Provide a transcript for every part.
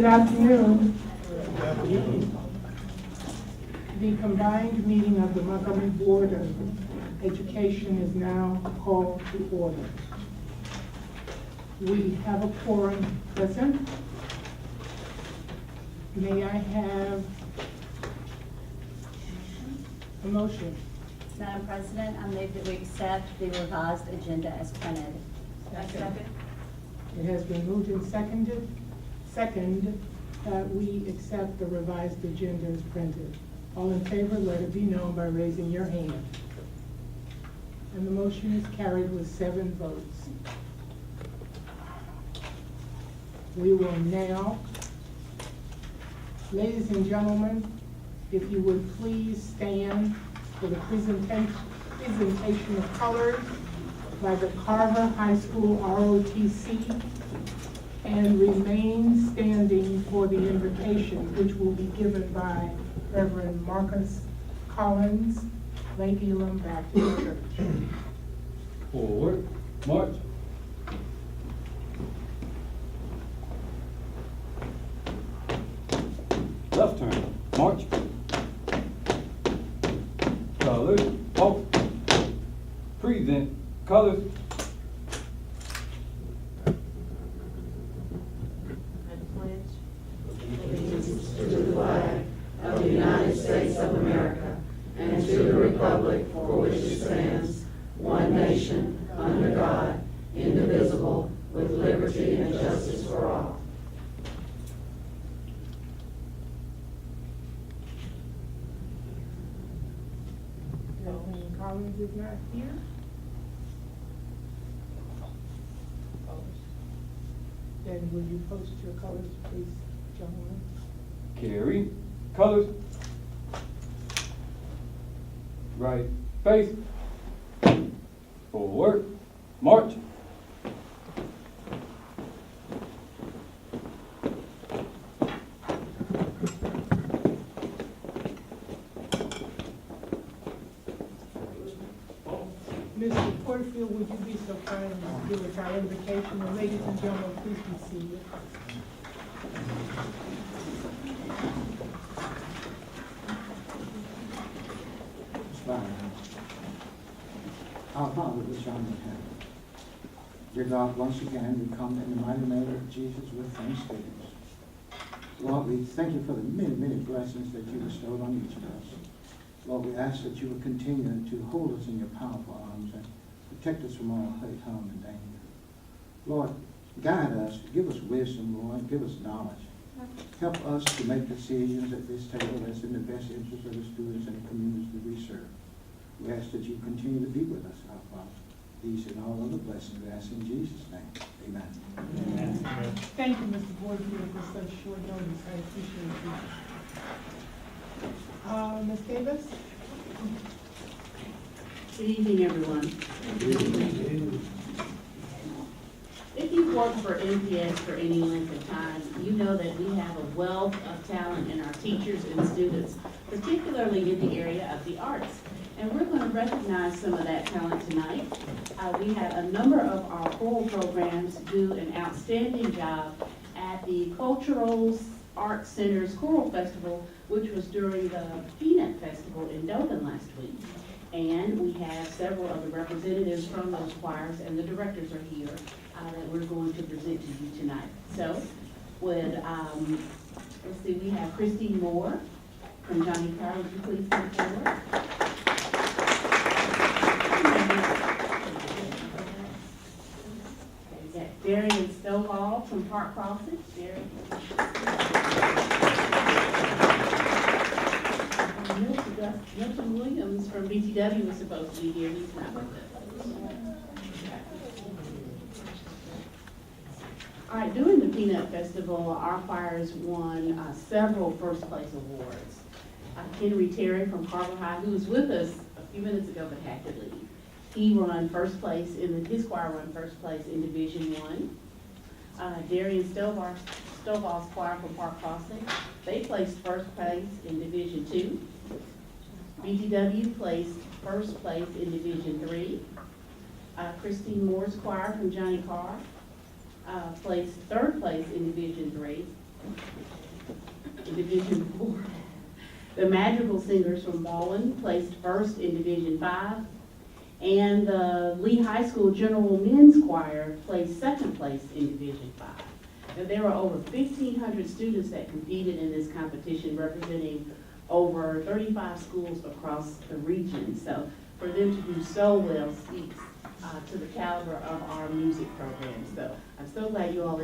Good afternoon. The combined meeting of the Montgomery Board of Education is now called to order. We have a quorum present. May I have a motion? Madam President, I move that we accept the revised agenda as printed. Second. It has been moved and seconded that we accept the revised agenda as printed. All in favor, let it be known by raising your hand. And the motion is carried with 7 votes. We will now, ladies and gentlemen, if you would please stand for the presentation of colors by the Carver High School ROTC, and remain standing for the invocation, which will be given by Reverend Marcus Collins, Lake Elam Baptist Church. Forward, march. Left turn, march. Colors, walk. Present, colors. To the flag of the United States of America and to the republic for which it stands, one nation, under God, indivisible, with liberty and justice for all. Reverend Collins is not here. Then will you post your colors, please, gentlemen? Carry, colors. Right face. Forward, march. Mr. Porterfield, would you be so kind as to give us our invocation? And ladies and gentlemen, please be seated. Our Father, which art in heaven. Dear God, once again, we come in the mighty name of Jesus with thanksgiving. Lord, we thank you for the many, many blessings that you bestowed on each of us. Lord, we ask that you would continue to hold us in your powerful arms and protect us from all hurt, harm, and danger. Lord, guide us, give us wisdom, Lord, give us knowledge. Help us to make decisions at this table that's in the best interest of the students and the communities that we serve. We ask that you continue to be with us, our Father. These and all other blessings we ask in Jesus' name. Amen. Amen. Thank you, Mr. Porterfield, for such short notice. I appreciate you. Ms. Davis? Good evening, everyone. If you've worked for MPS for any length of time, you know that we have a wealth of talent in our teachers and students, particularly in the area of the arts. And we're going to recognize some of that talent tonight. We had a number of our choral programs do an outstanding job at the Cultural Arts Center's Choral Festival, which was during the Peanut Festival in Dothan last week. And we have several of the representatives from those choirs, and the directors are here that we're going to present to you tonight. So, let's see, we have Christine Moore from Johnny Carr. Would you please come forward? We got Darian Stovall from Park Crossing. Darian. Milton Williams from BTW was supposed to be here. He's not with us. All right, during the Peanut Festival, our choirs won several first place awards. Henry Terry from Carver High, who was with us a few minutes ago but had to leave. He won first place his choir won first place in Division I. Darian Stovall's choir from Park Crossing, they placed first place in Division II. BTW placed first place in Division III. Christine Moore's choir from Johnny Carr placed third place in Division III. In Division 4. The Magical Singers from Baldwin placed first in Division 5. And the Lee High School General Men's Choir placed second place in Division 5. And there were over 1,500 students that competed in this competition, representing over 35 schools across the region. So for them to do so well speaks to the caliber of our music program. So I'm so glad you all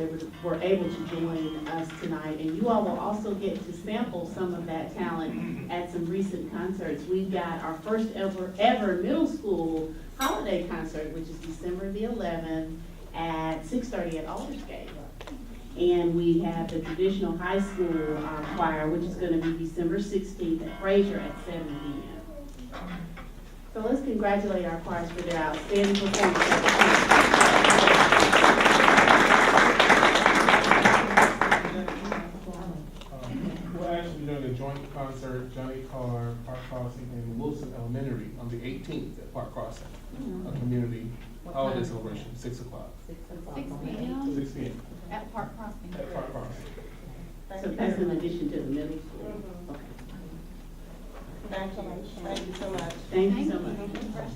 were able to join us tonight. And you all will also get to sample some of that talent at some recent concerts. We've got our first ever middle school holiday concert, which is December the 11th at 6:30 at Aldersgate. And we have the traditional high school choir, which is going to be December 16th at Fraser at 7 p.m. So let's congratulate our choirs for their outstanding performance. We're actually doing a joint concert, Johnny Carr, Park Crossing, and Wilson Elementary on the 18th at Park Crossing. A community holiday celebration, 6 o'clock. 6 p.m. 6 p.m. At Park Crossing. at Park Crossing. So that's in addition to the middle school. Okay. Congratulations. Thank you so much. Thank you so much. Congratulations.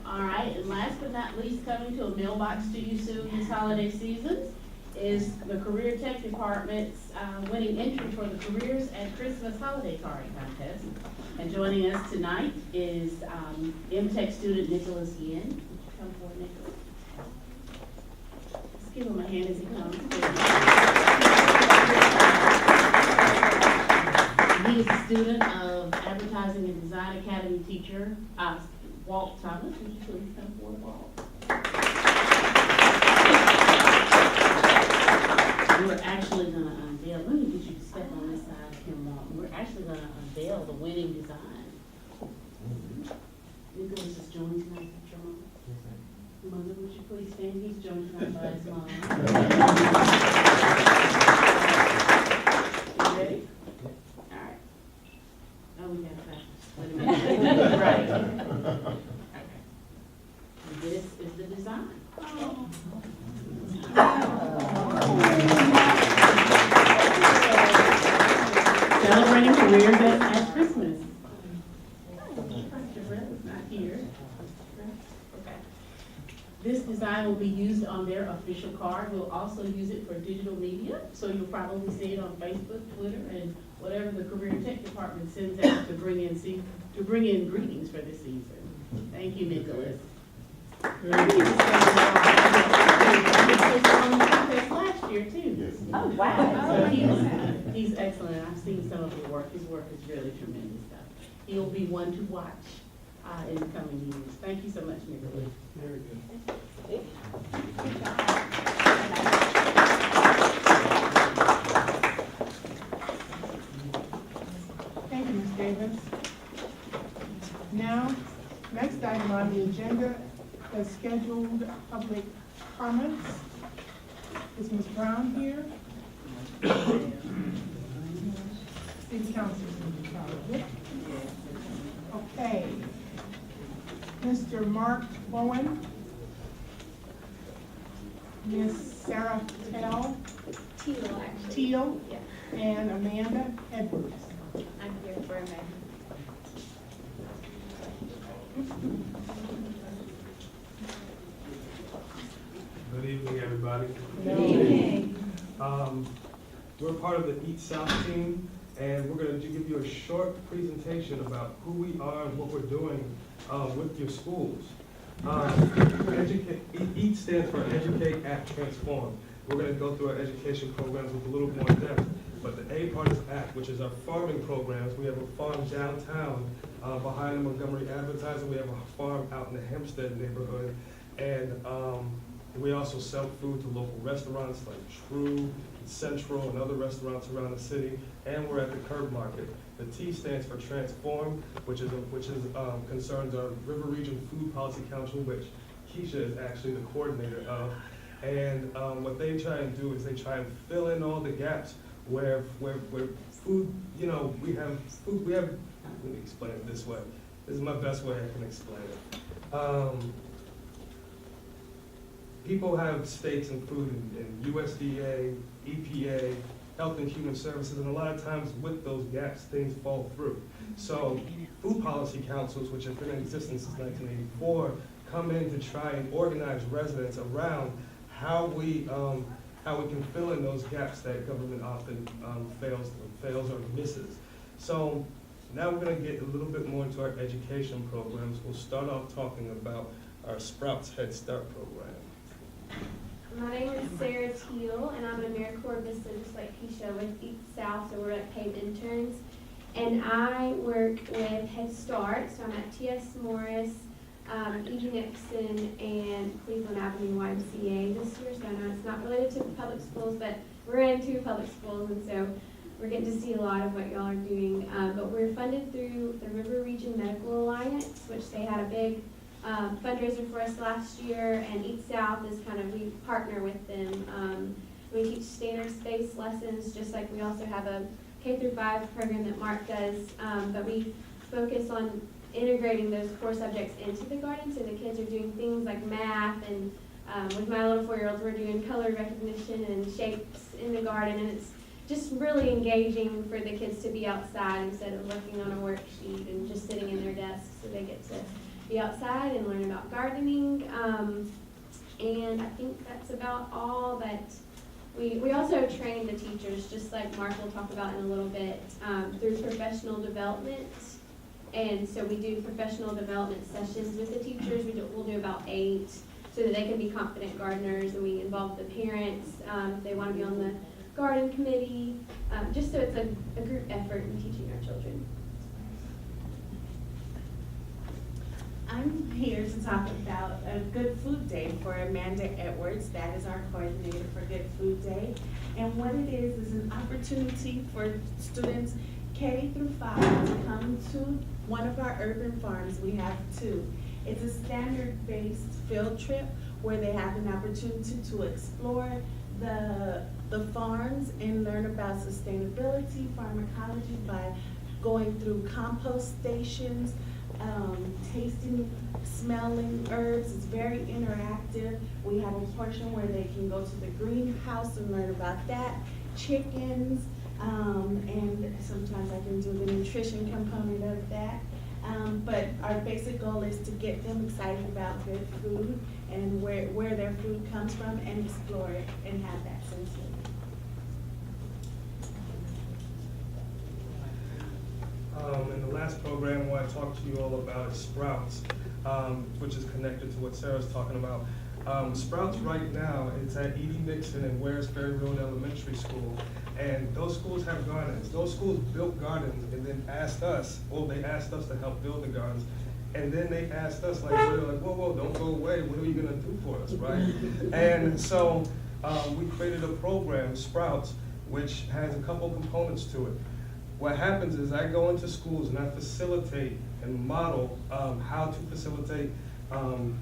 All right, and last but not least, coming to a mailbox to you soon this holiday season is the Career Tech Department's winning entry for the Careers at Christmas Holiday Card Contest. And joining us tonight is M-Tech student Nicholas Yin. Would you come forward, Nicholas? Let's give him a hand as he comes. He is a student of Advertising and Design Academy teacher, Walt Thomas. Would you please come forward, Walt? We're actually going to unveil, let me get you to step on this side of him, Walt. We're actually going to unveil the winning design. Nicholas is joined tonight with your mom. Mother, would you please stand? He's joined tonight by his mom. You ready? All right. Oh, we got that. Wait a minute. Right. Okay. This is the design. Celebrating careers at Christmas. Dr. Brett is not here. Okay. This design will be used on their official card. We'll also use it for digital media, so you'll probably see it on Facebook, Twitter, and whatever the Career Tech Department sends out to bring in greetings for this season. Thank you, Nicholas. Last year too. Oh, wow. So he's excellent. I've seen some of his work. His work is really tremendous stuff. He'll be one to watch in the coming years. Thank you so much, Nicholas. Very good. Thank you, Ms. Davis. Now, next item on the agenda is scheduled public comments. Is Ms. Brown here? City Council. Okay. Mr. Mark Bowen. Ms. Sarah Teal. And Amanda Edwards. I'm here for a minute. Good evening, everybody. Good evening. We're part of the Eat South team, and we're going to give you a short presentation about who we are and what we're doing with your schools. EAT stands for Educate, Act, Transform. We're going to go through our education programs with a little more depth, but the A part is ACT, which is our farming programs. We have a farm downtown behind the Montgomery Advertising. We have a farm out in the Hempstead neighborhood, and we also sell food to local restaurants like True, Central, and other restaurants around the city, and we're at the Curb Market. The T stands for Transform, which concerns our River Region Food Policy Council, which Keisha is actually the coordinator of. And what they try and do is they try and fill in all the gaps where food, we have, let me explain it this way. This is my best way I can explain it. People have stakes in food in USDA, EPA, Health and Human Services, and a lot of times with those gaps, things fall through. So food policy councils, which have been in existence since 1984, come in to try and organize residents around how we can fill in those gaps that government often fails or misses. So now we're going to get a little bit more into our education programs. We'll start off talking about our Sprouts Head Start program. My name is Sarah Teal, and I'm an AmeriCorps Vista, just like Keisha, with East South, so we're like paid interns. And I work with Head Start, so I'm at T.S. Morris, E.G. Nixon, and Cleveland Avenue YMCA this year, so I know it's not related to public schools, but we're in 2 public schools, and so we're getting to see a lot of what y'all are doing. But we're funded through the River Region Medical Alliance, which they had a big fundraiser for us last year, and East South is we partner with them. We teach standards-based lessons, just like we also have a K-5 program that Mark does, but we focus on integrating those core subjects into the garden, so the kids are doing things like math, and with my little 4-year-olds, we're doing color recognition and shapes in the garden, and it's just really engaging for the kids to be outside instead of working on a worksheet and just sitting in their desks, so they get to be outside and learn about gardening. And I think that's about all. But we also train the teachers, just like Mark will talk about in a little bit, through professional development. And so we do professional development sessions with the teachers. We'll do about 8, so that they can be confident gardeners, and we involve the parents if they want to be on the garden committee, just so it's a group effort in teaching our children. I'm here to talk about a Good Food Day for Amanda Edwards. That is our coordinator for Good Food Day. And what it is an opportunity for students K-5 to come to one of our urban farms. We have 2. It's a standard-based field trip where they have an opportunity to explore the farms and learn about sustainability, pharmacology by going through compost stations, tasting, smelling herbs. It's very interactive. We have a portion where they can go to the greenhouse and learn about that, chickens, and sometimes I can do the nutrition component of that. But our basic goal is to get them excited about good food and where their food comes from, and explore it and have that sense of it. And the last program I want to talk to you all about is Sprouts, which is connected to what Sarah's talking about. Sprouts right now, it's at E.D. Nixon and Waresbury Road Elementary School, and those schools have gardens. Those schools built gardens and then asked us, they asked us to help build the gardens, and then they asked us, whoa, don't go away, what are you gonna do for us, right? And so we created a program, Sprouts, which has a couple components to it. What happens is I go into schools and I facilitate and model how to facilitate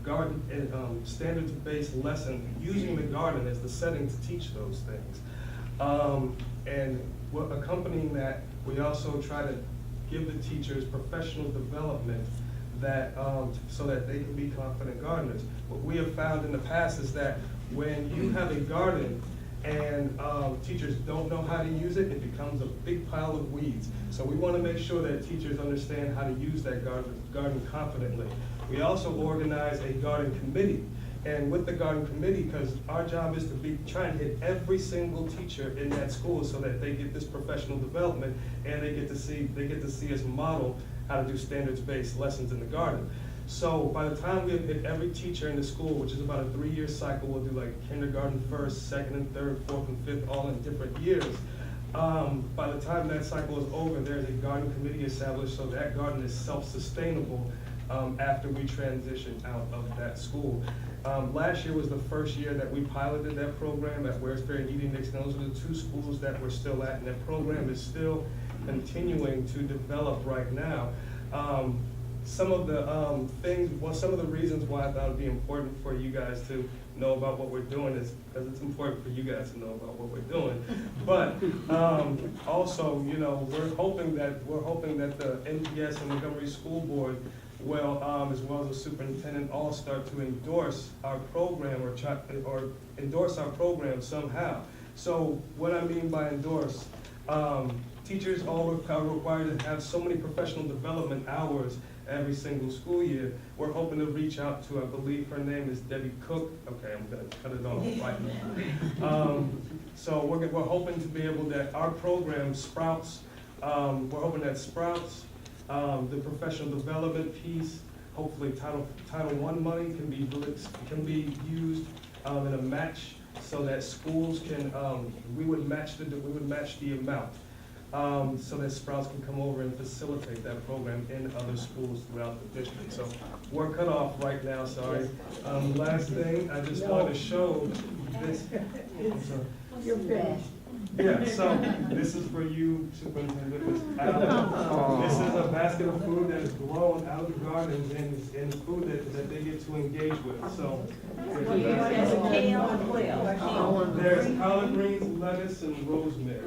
garden and standards-based lesson using the garden as the setting to teach those things. And accompanying that, we also try to give the teachers professional development that so that they can be confident gardeners. What we have found in the past is that when you have a garden and teachers don't know how to use it, it becomes a big pile of weeds. So we want to make sure that teachers understand how to use that garden confidently. We also organize a garden committee. And with the garden committee, because our job is to try and hit every single teacher in that school so that they get this professional development and they get to see us model how to do standards-based lessons in the garden. So by the time we have hit every teacher in the school, which is about a 3-year cycle, we'll do like kindergarten first, second and third, fourth and fifth, all in different years. By the time that cycle is over, there's a garden committee established so that garden is self-sustainable after we transition out of that school. Last year was the first year that we piloted that program at Waresbury and E.D. Nixon. Those are the 2 schools that we're still at, and that program is still continuing to develop right now. some of the some of the reasons why I thought it'd be important for you guys to know about what we're doing is because it's important for you guys to know about what we're doing. But also, you know, we're hoping that the NPS and Montgomery School Board will, as well as the superintendent, all start to endorse our program or endorse our program somehow. So what I mean by endorse, teachers are required to have so many professional development hours every single school year. We're hoping to reach out to, I believe her name is Debbie Cook. Okay, I'm gonna cut it off right now. So we're hoping to be able that our program Sprouts, we're hoping that Sprouts, the professional development piece, hopefully Title I money can be used in a match so that schools can, we would match the amount. So that Sprouts can come over and facilitate that program in other schools throughout the district. So we're cut off right now, sorry. Last thing, I just wanted to show this. I'm sorry. You're finished. Yeah, so this is for you, Superintendent Ms. Allen. This is a basket of food that is grown out of the gardens and food that they get to engage with. So there's collard greens, lettuce, and rosemary.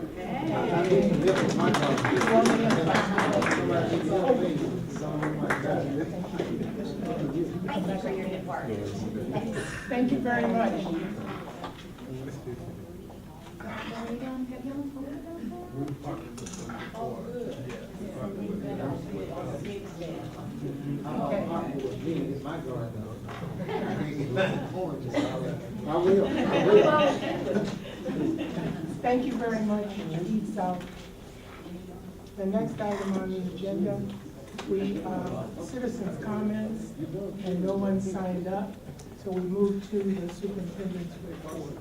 Thank you very much. Thank you very much, Eat South. The next item on the agenda, citizens' comments, and no one signed up, so we move to the superintendent's report.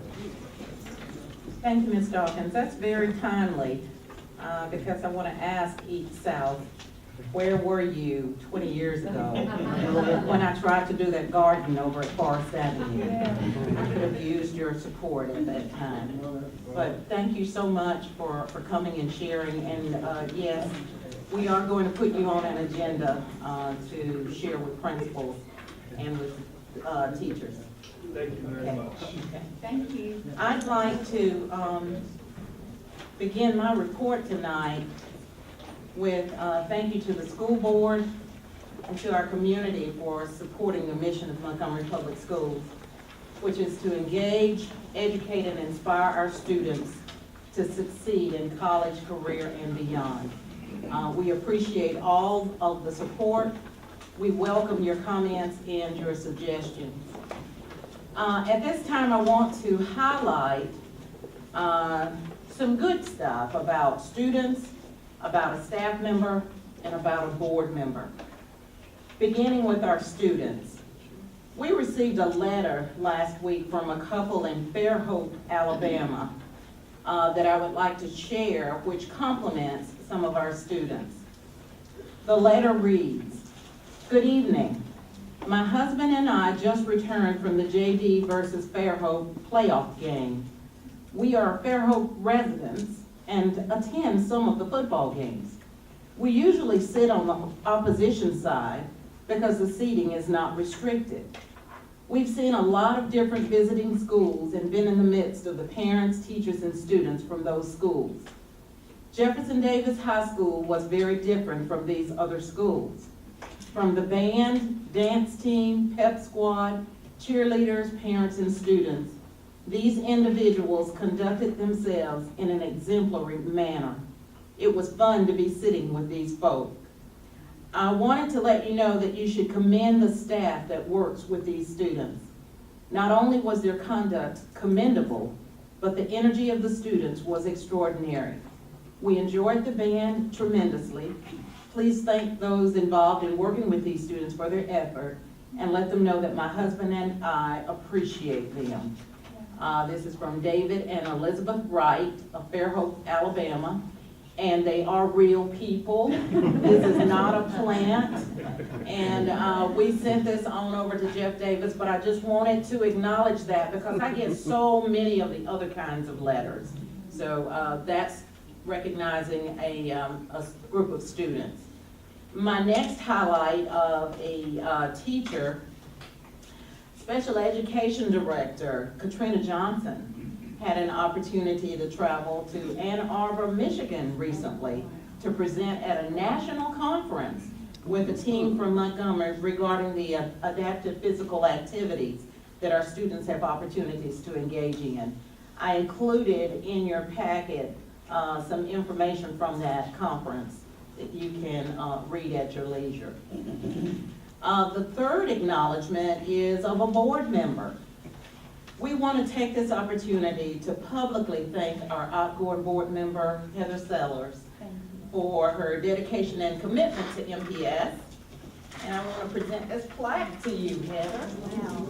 Thank you, Ms. Dawkins. That's very timely, because I want to ask Eat South, where were you 20 years ago when I tried to do that garden over at Forest Avenue? I could have used your support at that time. But thank you so much for coming and sharing. And yes, we are going to put you on an agenda to share with principals and with teachers. Thank you very much. Okay. Thank you. I'd like to begin my report tonight with thank you to the school board and to our community for supporting the mission of Montgomery Public Schools, which is to engage, educate, and inspire our students to succeed in college, career, and beyond. We appreciate all of the support. We welcome your comments and your suggestions. At this time, I want to highlight some good stuff about students, about a staff member, and about a board member. Beginning with our students. We received a letter last week from a couple in Fairhope, Alabama, that I would like to share, which compliments some of our students. The letter reads, "Good evening. My husband and I just returned from the JD versus Fairhope playoff game. We are Fairhope residents and attend some of the football games. We usually sit on the opposition side because the seating is not restricted. We've seen a lot of different visiting schools and been in the midst of the parents, teachers, and students from those schools. Jefferson Davis High School was very different from these other schools. From the band, dance team, pep squad, cheerleaders, parents, and students, these individuals conducted themselves in an exemplary manner. It was fun to be sitting with these folk. I wanted to let you know that you should commend the staff that works with these students. Not only was their conduct commendable, but the energy of the students was extraordinary. We enjoyed the band tremendously. Please thank those involved in working with these students for their effort and let them know that my husband and I appreciate them." This is from David and Elizabeth Wright of Fairhope, Alabama, and they are real people. This is not a plant. And we sent this on over to Jeff Davis, but I just wanted to acknowledge that because I get so many of the other kinds of letters. So that's recognizing a group of students. My next highlight of a teacher, Special Education Director Katrina Johnson, had an opportunity to travel to Ann Arbor, Michigan recently to present at a national conference with a team from Montgomery regarding the adaptive physical activities that our students have opportunities to engage in. I included in your packet some information from that conference that you can read at your leisure. The third acknowledgement is of a board member. We want to take this opportunity to publicly thank our outgoing board member, Heather Sellers, for her dedication and commitment to MPS. And I want to present this plaque to you, Heather. Wow.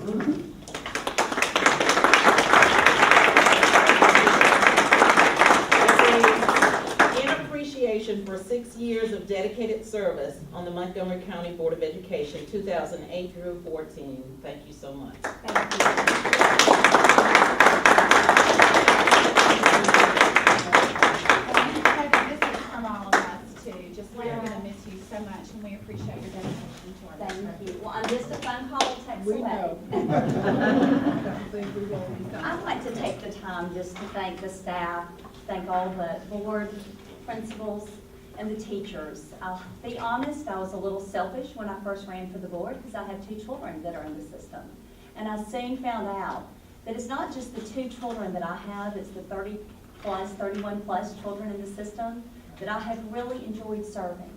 In appreciation for 6 years of dedicated service on the Montgomery County Board of Education, 2008 through 14. Thank you so much. We're gonna miss you so much, and we appreciate your dedication to our district. Thank you. Well, I'm just a phone call, text We away. know. I'd like to take the time just to thank the staff, thank all the board, principals, and the teachers. I'll be honest, I was a little selfish when I first ran for the board because I have 2 children that are in the system. And I soon found out that it's not just the 2 children that I have, it's the 30 plus, 31 plus children in the system that I have really enjoyed serving.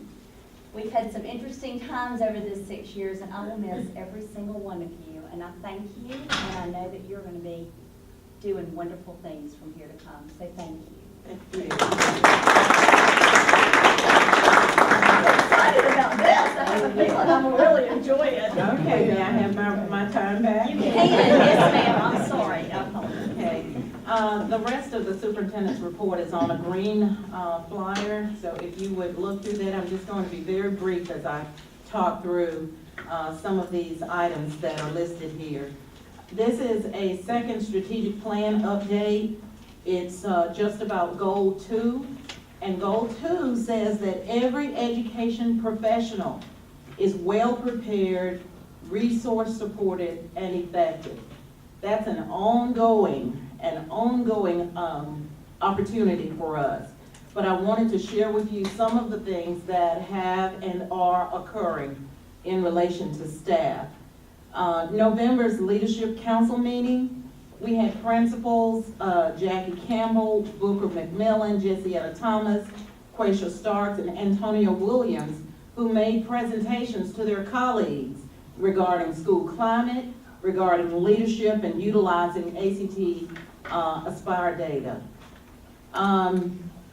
We've had some interesting times over this 6 years, and I will miss every single one of you. And I thank you, and I know that you're going to be doing wonderful things from here to come. So thank you. Thank you. I'm excited about this. I have a feeling I'm going to really enjoy it. Okay, may I have my time back? You can. Yes, ma'am. I'm sorry. I apologize. Okay. The rest of the superintendent's report is on a green flyer, so if you would look through that, I'm just going to be very brief as I talk through some of these items that are listed here. This is a second strategic plan update. It's just about Goal 2, and Goal 2 says that every education professional is well prepared, resource supported, and effective. That's an ongoing opportunity for us. But I wanted to share with you some of the things that have and are occurring in relation to staff. November's Leadership Council meeting, we had principals, Jackie Campbell, Booker McMillan, Jessica Thomas, Quasia Starks, and Antonio Williams, who made presentations to their colleagues regarding school climate, regarding leadership and utilizing ACT Aspire data.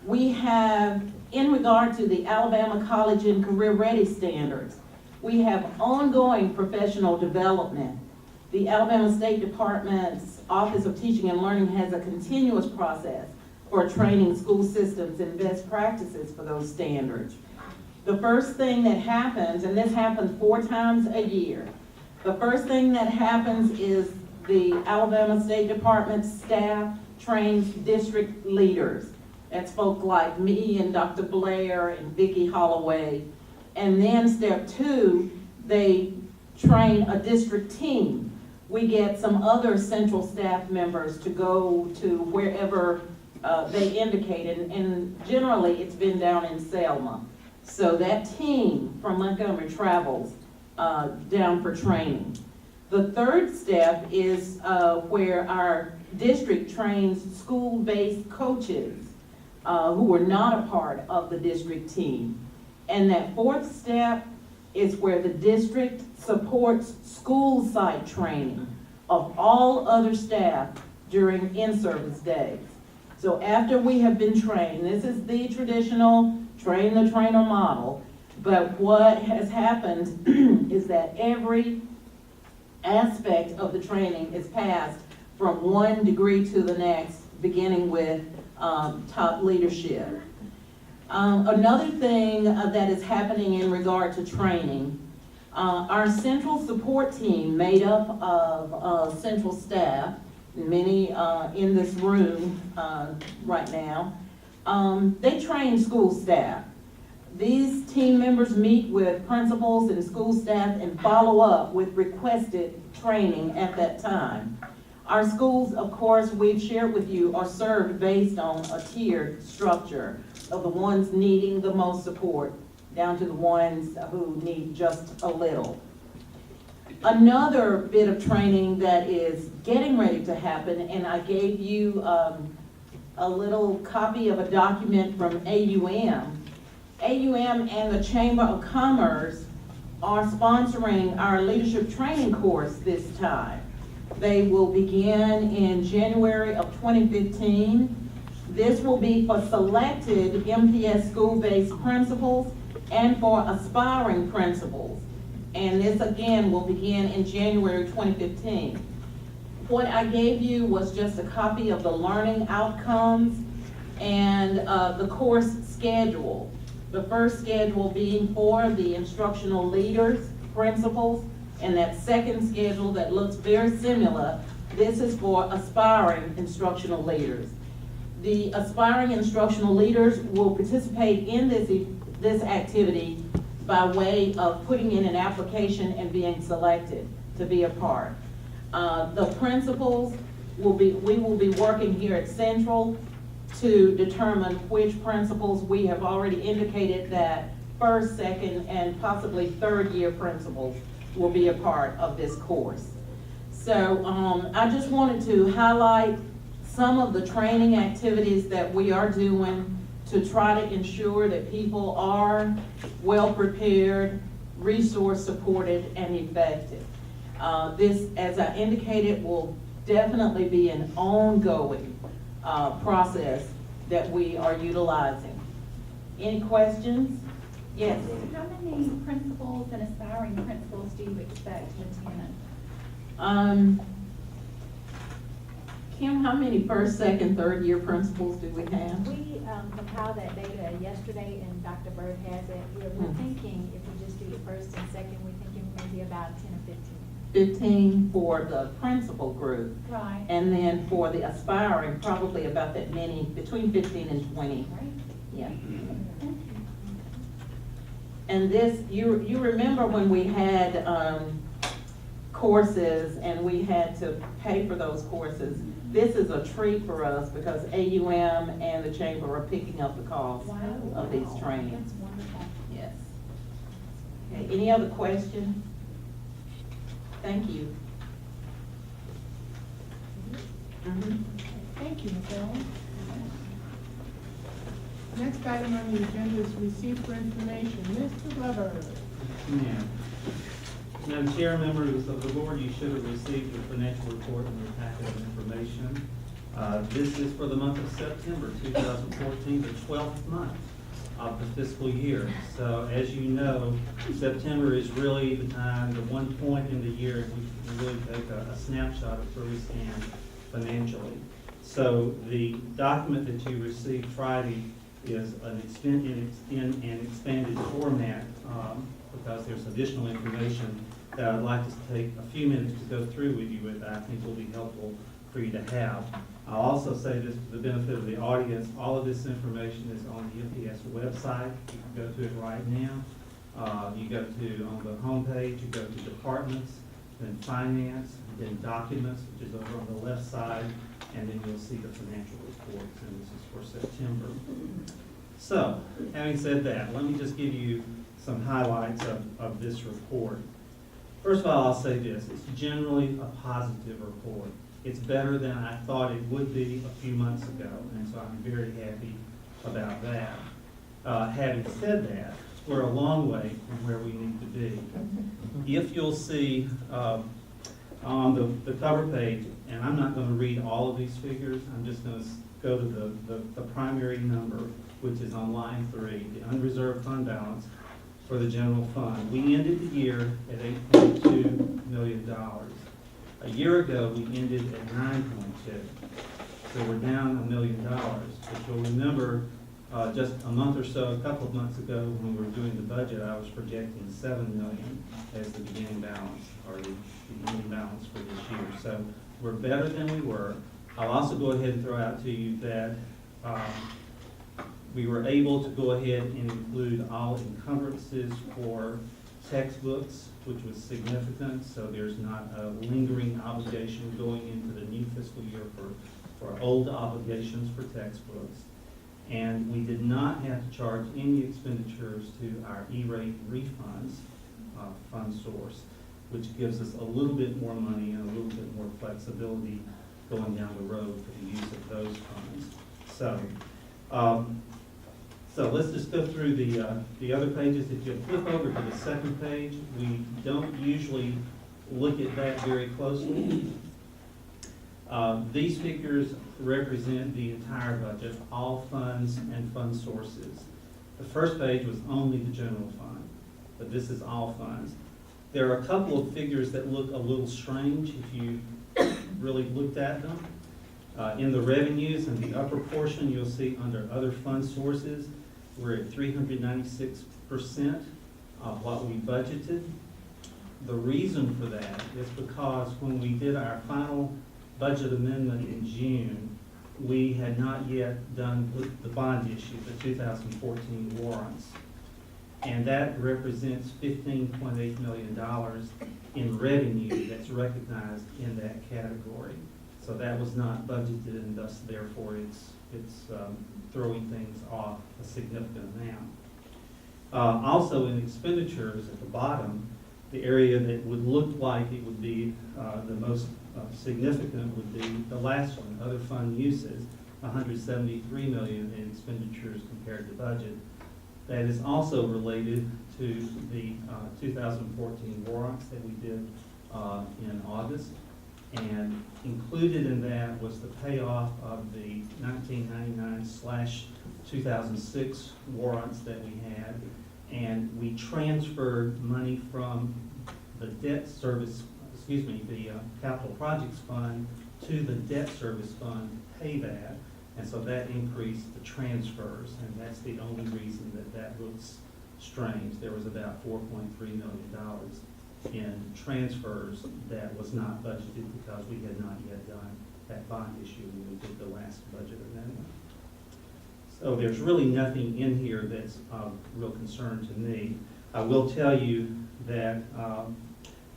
We have, in regard to the Alabama College and Career Ready standards, we have ongoing professional development. The Alabama State Department's Office of Teaching and Learning has a continuous process for training school systems in best practices for those standards. The first thing that happens, and this happens 4 times a year, the first thing that happens is the Alabama State Department staff trains district leaders. That's folks like me and Dr. Blair and Vicki Holloway. And then step 2, they train a district team. We get some other central staff members to go to wherever they indicated, and generally it's been down in Selma. So that team from Montgomery travels down for training. The third step is where our district trains school-based coaches who were not a part of the district team. And that fourth step is where the district supports school site training of all other staff during in-service days. So after we have been trained, this is the traditional train the trainer model, but what has happened is that every aspect of the training is passed from one degree to the next, beginning with top leadership. Another thing that is happening in regard to training, our central support team made up of central staff, many in this room right now, they train school staff. These team members meet with principals and school staff and follow up with requested training at that time. Our schools, of course, we've shared with you, are served based on a tiered structure of the ones needing the most support down to the ones who need just a little. Another bit of training that is getting ready to happen, and I gave you a little copy of a document from AUM. AUM and the Chamber of Commerce are sponsoring our leadership training course this time. They will begin in January of 2015. This will be for selected MPS school-based principals and for aspiring principals. And this again will begin in January 2015. What I gave you was just a copy of the learning outcomes and the course schedule. The first schedule being for the instructional leaders, principals, and that second schedule that looks very similar, this is for aspiring instructional leaders. The aspiring instructional leaders will participate in this activity by way of putting in an application and being selected to be a part. The principals we will be working here at Central to determine which principals. We have already indicated that first, second, and possibly third year principals will be a part of this course. So I just wanted to highlight some of the training activities that we are doing to try to ensure that people are well prepared, resource supported, and effective. This, as I indicated, will definitely be an ongoing process that we are utilizing. Any questions? Yes. How many principals and aspiring principals do you expect to attend? Kim, how many first, second, third year principals do we have? We compiled that data yesterday, and Dr. Bird has it. We're thinking if we just do the first and second, we're thinking maybe about 10 or 15. 15 for the principal group. Right. And then for the aspiring, probably about that many, between 15 and 20. Right. Yeah. And this, you remember when we had courses and we had to pay for those courses. This is a treat for us because AUM and the Chamber are picking up the cost of these trainings. That's wonderful. Yes. Okay, any other questions? Thank you. Thank you, Michelle. Next item on the agenda is received for information. Mr. Glover. Yeah. Madam Chair, members of the board, you should have received the financial report in your packet of information. This is for the month of September 2014, the 12th month of the fiscal year. So as you know, September is really the time, the one point in the year in which we really take a snapshot of where we stand financially. So the document that you received Friday is in an expanded format because there's additional information that I'd like to take a few minutes to go through with you that I think will be helpful for you to have. I'll also say this for the benefit of the audience, all of this information is on the MPS website. You can go to it right now. You go to, on the homepage, you go to departments, then finance, then documents, which is over on the left side, and then you'll see the financial reports, and this is for September. So, having said that, let me just give you some highlights of this report. First of all, I'll say this, it's generally a positive report. It's better than I thought it would be a few months ago, and so I'm very happy about that. Having said that, we're a long way from where we need to be. If you'll see on the cover page, and I'm not going to read all of these figures, I'm just going to go to the primary number, which is on line 3, the unreserved fund balance for the general fund. We ended the year at $8.2 million. A year ago, we ended at 9.2. So we're down $1 million. But you'll remember just a month or so, a couple of months ago, when we were doing the budget, I was projecting $7 million as the beginning balance, or the beginning balance for this year. So we're better than we were. I'll also go ahead and throw out to you that We were able to go ahead and include all encumbrances for textbooks, which was significant, so there's not a lingering obligation going into the new fiscal year for old obligations for textbooks. And we did not have to charge any expenditures to our E-rate refunds fund source, which gives us a little bit more money and a little bit more flexibility going down the road for the use of those funds. So let's just go through the other pages. If you flip over to the second page, we don't usually look at that very closely. These figures represent the entire budget, all funds and fund sources. The first page was only the general fund, but this is all funds. There are a couple of figures that look a little strange if you really looked at them. In the revenues, in the upper portion, you'll see under other fund sources, we're at 396% of what we budgeted. The reason for that is because when we did our final budget amendment in June, we had not yet done the bond issue, the 2014 warrants. And that represents $15.8 million in revenue that's recognized in that category. So that was not budgeted, and thus therefore it's throwing things off a significant amount. Also in expenditures at the bottom, the area that would look like it would be the most significant would be the last one, other fund uses, $173 million in expenditures compared to budget. That is also related to the 2014 warrants that we did in August. And included in that was the payoff of the 1999/2006 warrants that we had. And we transferred money from the debt service, the capital projects fund to the debt service fund to pay that. And so that increased the transfers, and that's the only reason that looks strange. There was about $4.3 million in transfers that was not budgeted because we had not yet done that bond issue when we did the last budget amendment. So there's really nothing in here that's of real concern to me. I will tell you that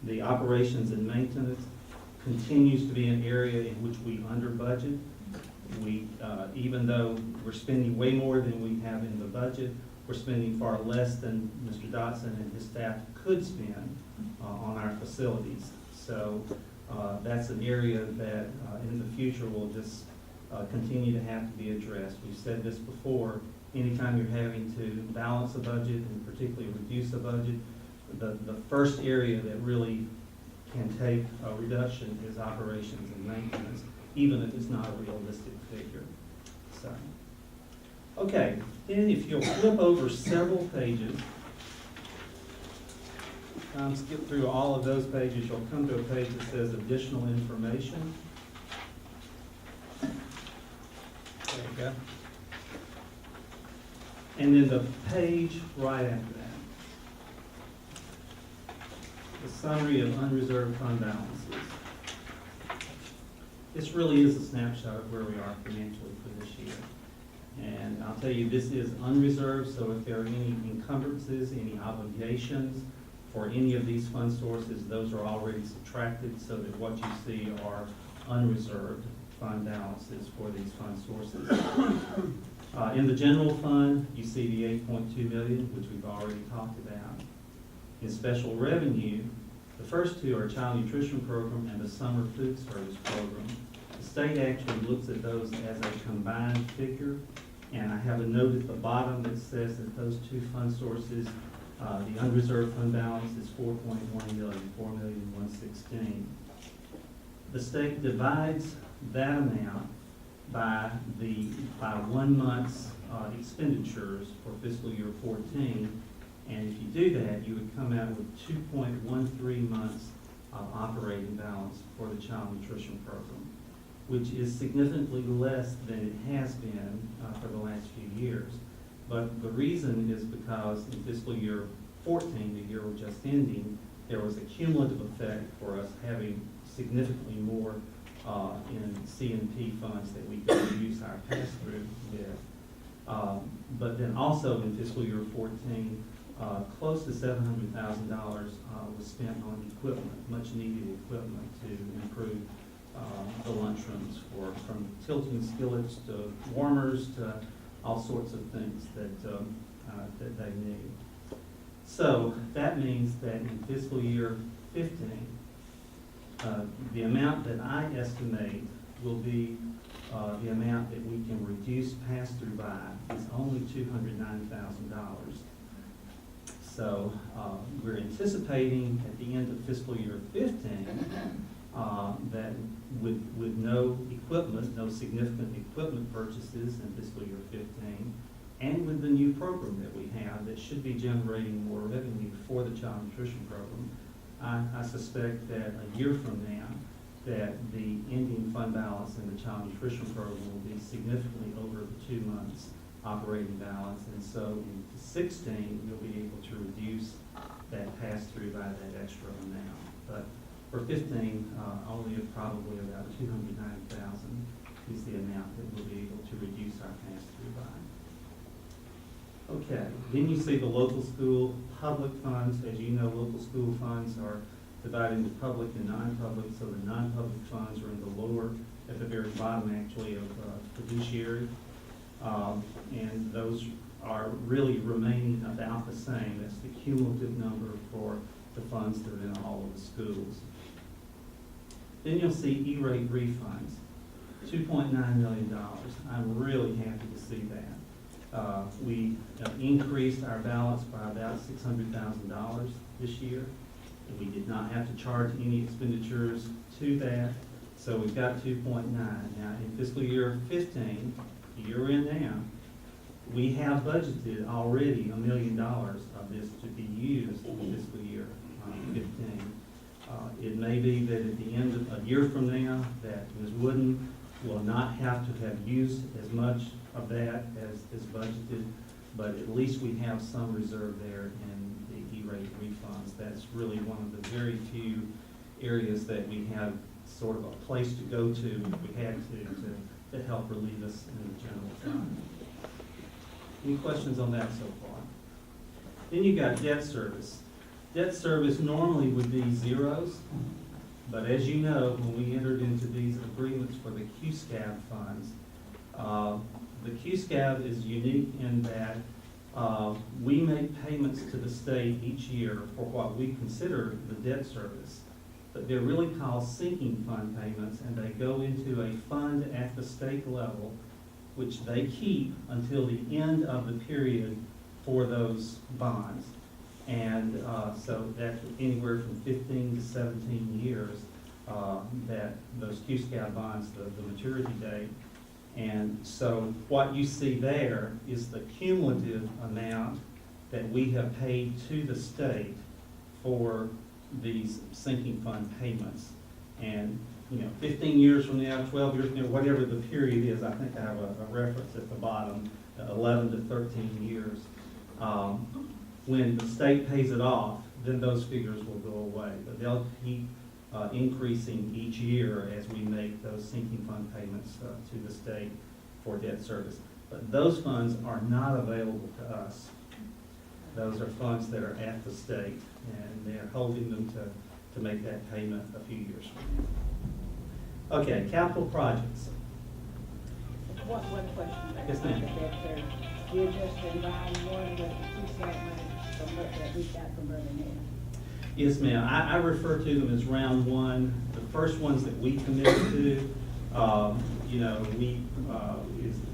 the operations and maintenance continues to be an area in which we under budget. We, even though we're spending way more than we have in the budget, we're spending far less than Mr. Dotson and his staff could spend on our facilities. So that's an area that in the future will just continue to have to be addressed. We've said this before, anytime you're having to balance a budget and particularly reduce a budget, the first area that really can take a reduction is operations and maintenance, even if it's not a realistic figure. So, okay, then if you'll flip over several pages, skip through all of those pages, you'll come to a page that says additional information. There you go. And then the page right after that, the summary of unreserved fund balances. This really is a snapshot of where we are financially for this year. And I'll tell you, this is unreserved, so if there are any encumbrances, any obligations for any of these fund sources, those are already subtracted so that what you see are unreserved fund balances for these fund sources. In the general fund, you see the $8.2 million, which we've already talked about. In special revenue, the first two are Child Nutrition Program and the Summer Food Service Program. The state actually looks at those as a combined figure, and I have a note at the bottom that says that those two fund sources, the unreserved fund balance is $4.1 million, $4,116,000. The state divides that amount by 1 month's expenditures for fiscal year 14, and if you do that, you would come out with 2.13 months of operating balance for the Child Nutrition Program, which is significantly less than it has been for the last few years. But the reason is because in fiscal year 14, the year we're just ending, there was a cumulative effect for us having significantly more in C&P funds that we could use our pass-through with. But then also in fiscal year 14, close to $700,000 was spent on equipment, much needed equipment to improve the lunchrooms from tilting skillets to warmers to all sorts of things that they need. So that means that in fiscal year 15, the amount that I estimate will be the amount that we can reduce pass-through by is only $209,000. So we're anticipating at the end of fiscal year 15 that with no equipment, no significant equipment purchases in fiscal year 15, and with the new program that we have that should be generating more revenue for the child nutrition program, I suspect that a year from now, that the ending fund balance in the child nutrition program will be significantly over the 2 months operating balance. And so in 16, you'll be able to reduce that pass-through by that extra amount. But for 15, only probably about 209,000 is the amount that we'll be able to reduce our pass-through by. Okay, then you see the local school public funds. As you know, local school funds are divided into public and non-public, so the non-public funds are in the lower, at the very bottom actually, of fiduciary. And those are really remaining about the same. That's the cumulative number for the funds that are in all of the schools. Then you'll see E-rate refunds, $2.9 million. I'm really happy to see that. We increased our balance by about $600,000 this year. We did not have to charge any expenditures to that, so we've got 2.9. Now, in fiscal year 15, the year we're in now, we have budgeted already $1 million of this to be used in fiscal year 15. It may be that at the end of a year from now, that Ms. Wooden will not have to have used as much of that as is budgeted, but at least we have some reserve there in the E-rate refunds. That's really one of the very few areas that we have sort of a place to go to if we had to help relieve us in the general fund. Any questions on that so far? Then you got debt service. Debt service normally would be zeros, but as you know, when we entered into these agreements for the QSCAB funds, the QSCAB is unique in that we make payments to the state each year for what we consider the debt service, but they're really called sinking fund payments, and they go into a fund at the state level, which they keep until the end of the period for those bonds. And so that's anywhere from 15 to 17 years that those QSCAB bonds, the maturity date. And so what you see there is the cumulative amount that we have paid to the state for these sinking fund payments. And 15 years from now, 12 years from now, whatever the period is, I think I have a reference at the bottom, 11 to 13 years. When the state pays it off, then those figures will go away. But they'll keep increasing each year as we make those sinking fund payments to the state for debt service. But those funds are not available to us. Those are funds that are at the state, and they're holding them to make that payment a few years from now. Okay, capital projects. One question. Yes, ma'am. We're just in line one with the two money that we got from Birmingham. Yes, ma'am. I refer to them as round one. The first ones that we committed to,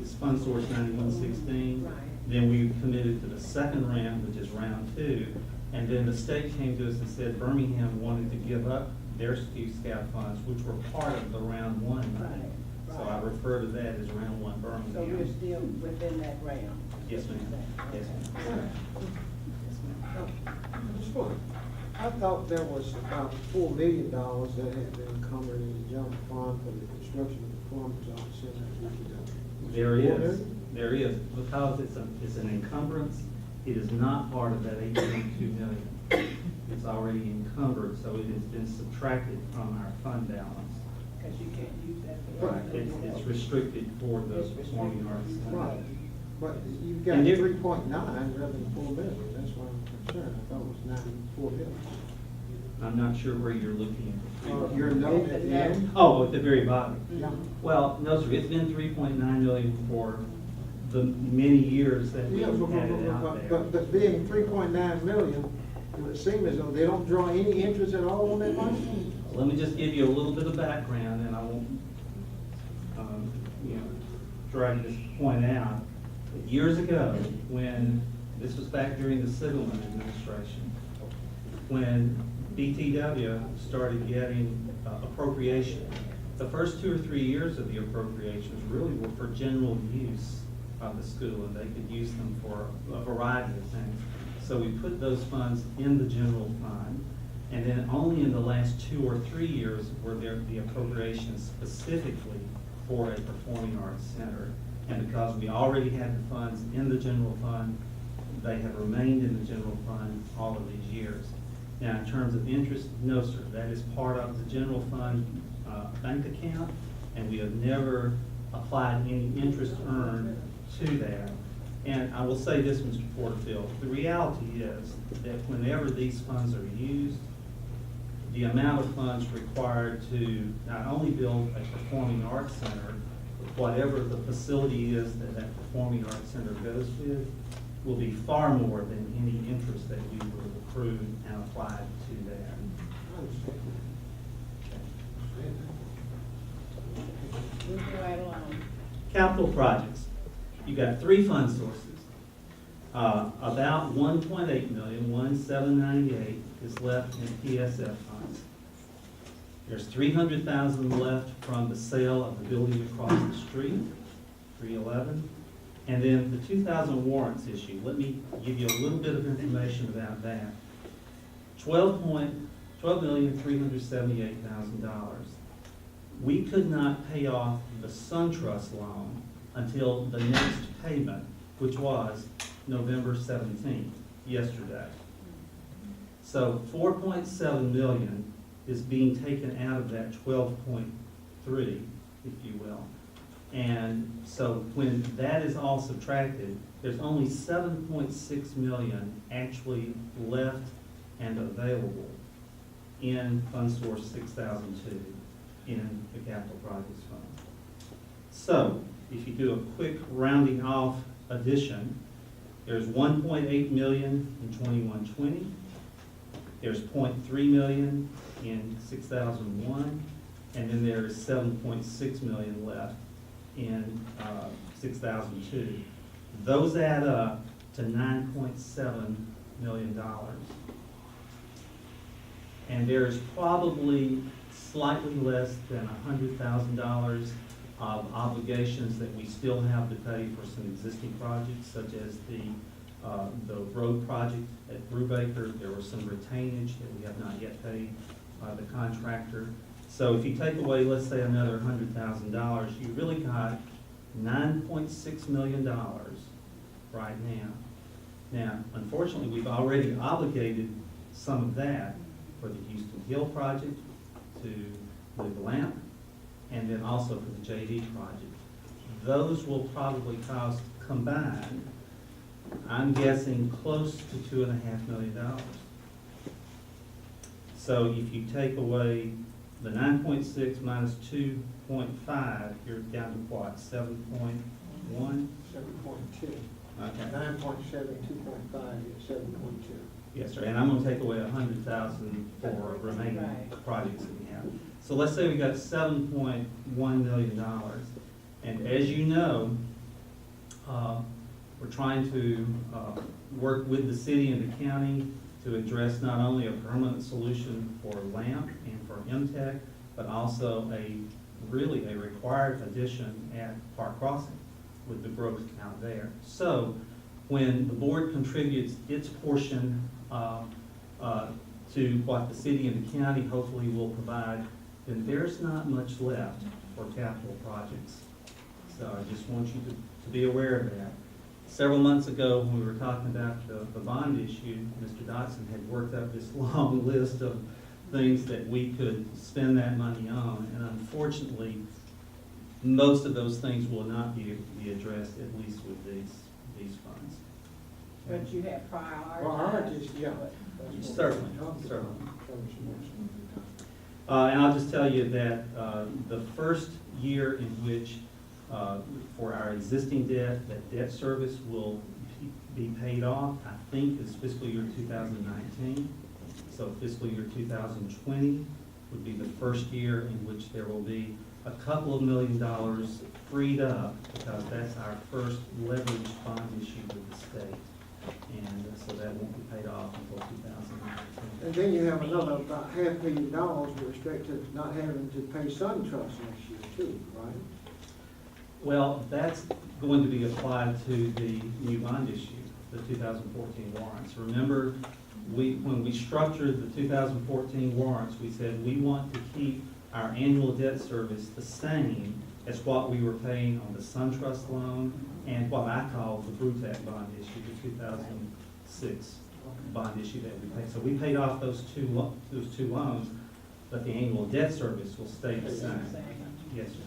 is Fund Source 9116. Right. Then we committed to the second round, which is round two. And then the state came to us and said Birmingham wanted to give up their QSCAB funds, which were part of the round one money. Right. So I refer to that as round one Birmingham. So we're still within that round? Yes, ma'am. Yes, ma'am. Yes, ma'am. I thought there was about $4 million that had been encumbered in the general fund for the construction of the performance office center. There is, because it's an encumbrance. It is not part of that $8.2 million. It's already encumbered, so it has been subtracted from our fund balance. Because you can't use that for. Right, it's restricted for the performing arts center. Right. But you've got And there- 3.9 rather than 4 million, that's why I'm concerned, I thought it was 4 million. I'm not sure where you're looking. Your note at the end? Oh, at the very bottom. Yeah. Well, no, sir, it's been 3.9 million for the many years that we've Yeah, had it out there. but being 3.9 million, it would seem as though they don't draw any interest at all on that money? Let me just give you a little bit of background, and I won't, try to just point out that years ago, when, this was back during the Sigelman administration, when BTW started getting appropriation, the first 2 or 3 years of the appropriations really were for general use of the school, and they could use them for a variety of things. So we put those funds in the general fund, and then only in the last 2 or 3 years were there the appropriations specifically for a performing arts center. And because we already had the funds in the general fund, they have remained in the general fund all of these years. Now, in terms of interest, no, sir, that is part of the general fund bank account, and we have never applied any interest earned to that. And I will say this, Mr. Porterfield, the reality is that whenever these funds are used, the amount of funds required to not only build a performing arts center, but whatever the facility is that that performing arts center goes with, will be far more than any interest that we would have accrued and applied to that. Moving right along. Capital projects, you've got 3 fund sources. About 1.8 million, 1,798 is left in PSF funds. There's 300,000 left from the sale of the building across the street, 311. And then the 2000 warrants issue, let me give you a little bit of information about that. $12,378,000. We could not pay off the SunTrust loan until the next payment, which was November 17th, yesterday. So 4.7 million is being taken out of that 12.3, if you will. And so when that is all subtracted, there's only 7.6 million actually left and available in Fund Source 6002 in the Capital Projects Fund. So if you do a quick rounding off addition, there's 1.8 million in 2120. There's 0.3 million in 6001, and then there's 7.6 million left in 6002. Those add up to $9.7 million. And there's probably slightly less than $100,000 of obligations that we still have to pay for some existing projects, such as the road project at Brubaker. There was some retainage that we have not yet paid the contractor. So if you take away, let's say, another $100,000, you really got $9.6 million right now. Now, unfortunately, we've already obligated some of that for the Houston Hill project, to the lamp, and then also for the JD project. Those will probably cost combined, I'm guessing, close to $2.5 million. So if you take away the 9.6 minus 2.5, you're down to what, 7.1? 7.2. Okay. 9.7, 2.5, 7.2. Yes, sir, and I'm gonna take away $100,000 for remaining projects that we have. So let's say we got $7.1 million. And as you know, we're trying to work with the city and the county to address not only a permanent solution for LAMP and for MTech, but also a required addition at Park Crossing with the growth out there. So when the board contributes its portion to what the city and the county hopefully will provide, then there's not much left for capital projects. So I just want you to be aware of that. Several months ago, when we were talking about the bond issue, Mr. Dotson had worked up this long list of things that we could spend that money on, and unfortunately, most of those things will not be able to be addressed, at least with these these funds. But you have prioritized. Priorities, yeah. Certainly, certainly. And I'll just tell you that the first year in which, for our existing debt, that debt service will be paid off, I think is fiscal year 2019. So fiscal year 2020 would be the first year in which there will be a couple of $1 million freed up, because that's our first leveraged bond issue with the state. And so that won't be paid off until 2019. And then you have another about $500,000 with respect to not having to pay SunTrust next year too, right? Well, that's going to be applied to the new bond issue, the 2014 warrants. Remember, when we structured the 2014 warrants, we said we want to keep our annual debt service the same as what we were paying on the SunTrust loan and what I call the Brutec bond issue, the 2006 bond issue that we paid. So we paid off those two loans, but the annual debt service will stay the same. Yes, sir.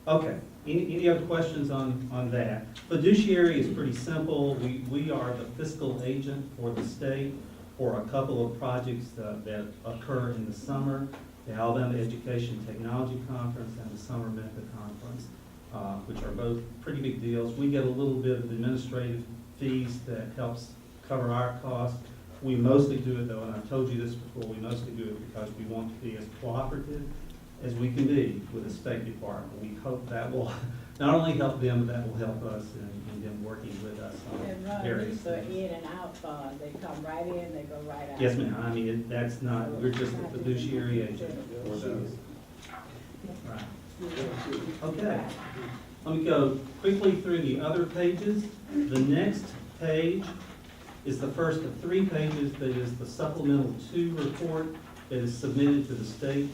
Okay, any other questions on that? Fiduciary is pretty simple. We are the fiscal agent for the state for a couple of projects that occur in the summer, the Alabama Education Technology Conference and the Summer Method Conference, which are both pretty big deals. We get a little bit of administrative fees that helps cover our costs. We mostly do it though, and I've told you this before, we mostly do it because we want to be as cooperative as we can be with the State Department. We hope that will not only help them, but that will help us in them working with us And on Ron, various these are things. in and out funds, they come right in, they go right out. Yes, ma'am. I mean, that's not, we're just a fiduciary agent for those. Right. Okay. Let me go quickly through the other pages. The next page is the first of 3 pages that is the supplemental 2 report that is submitted to the state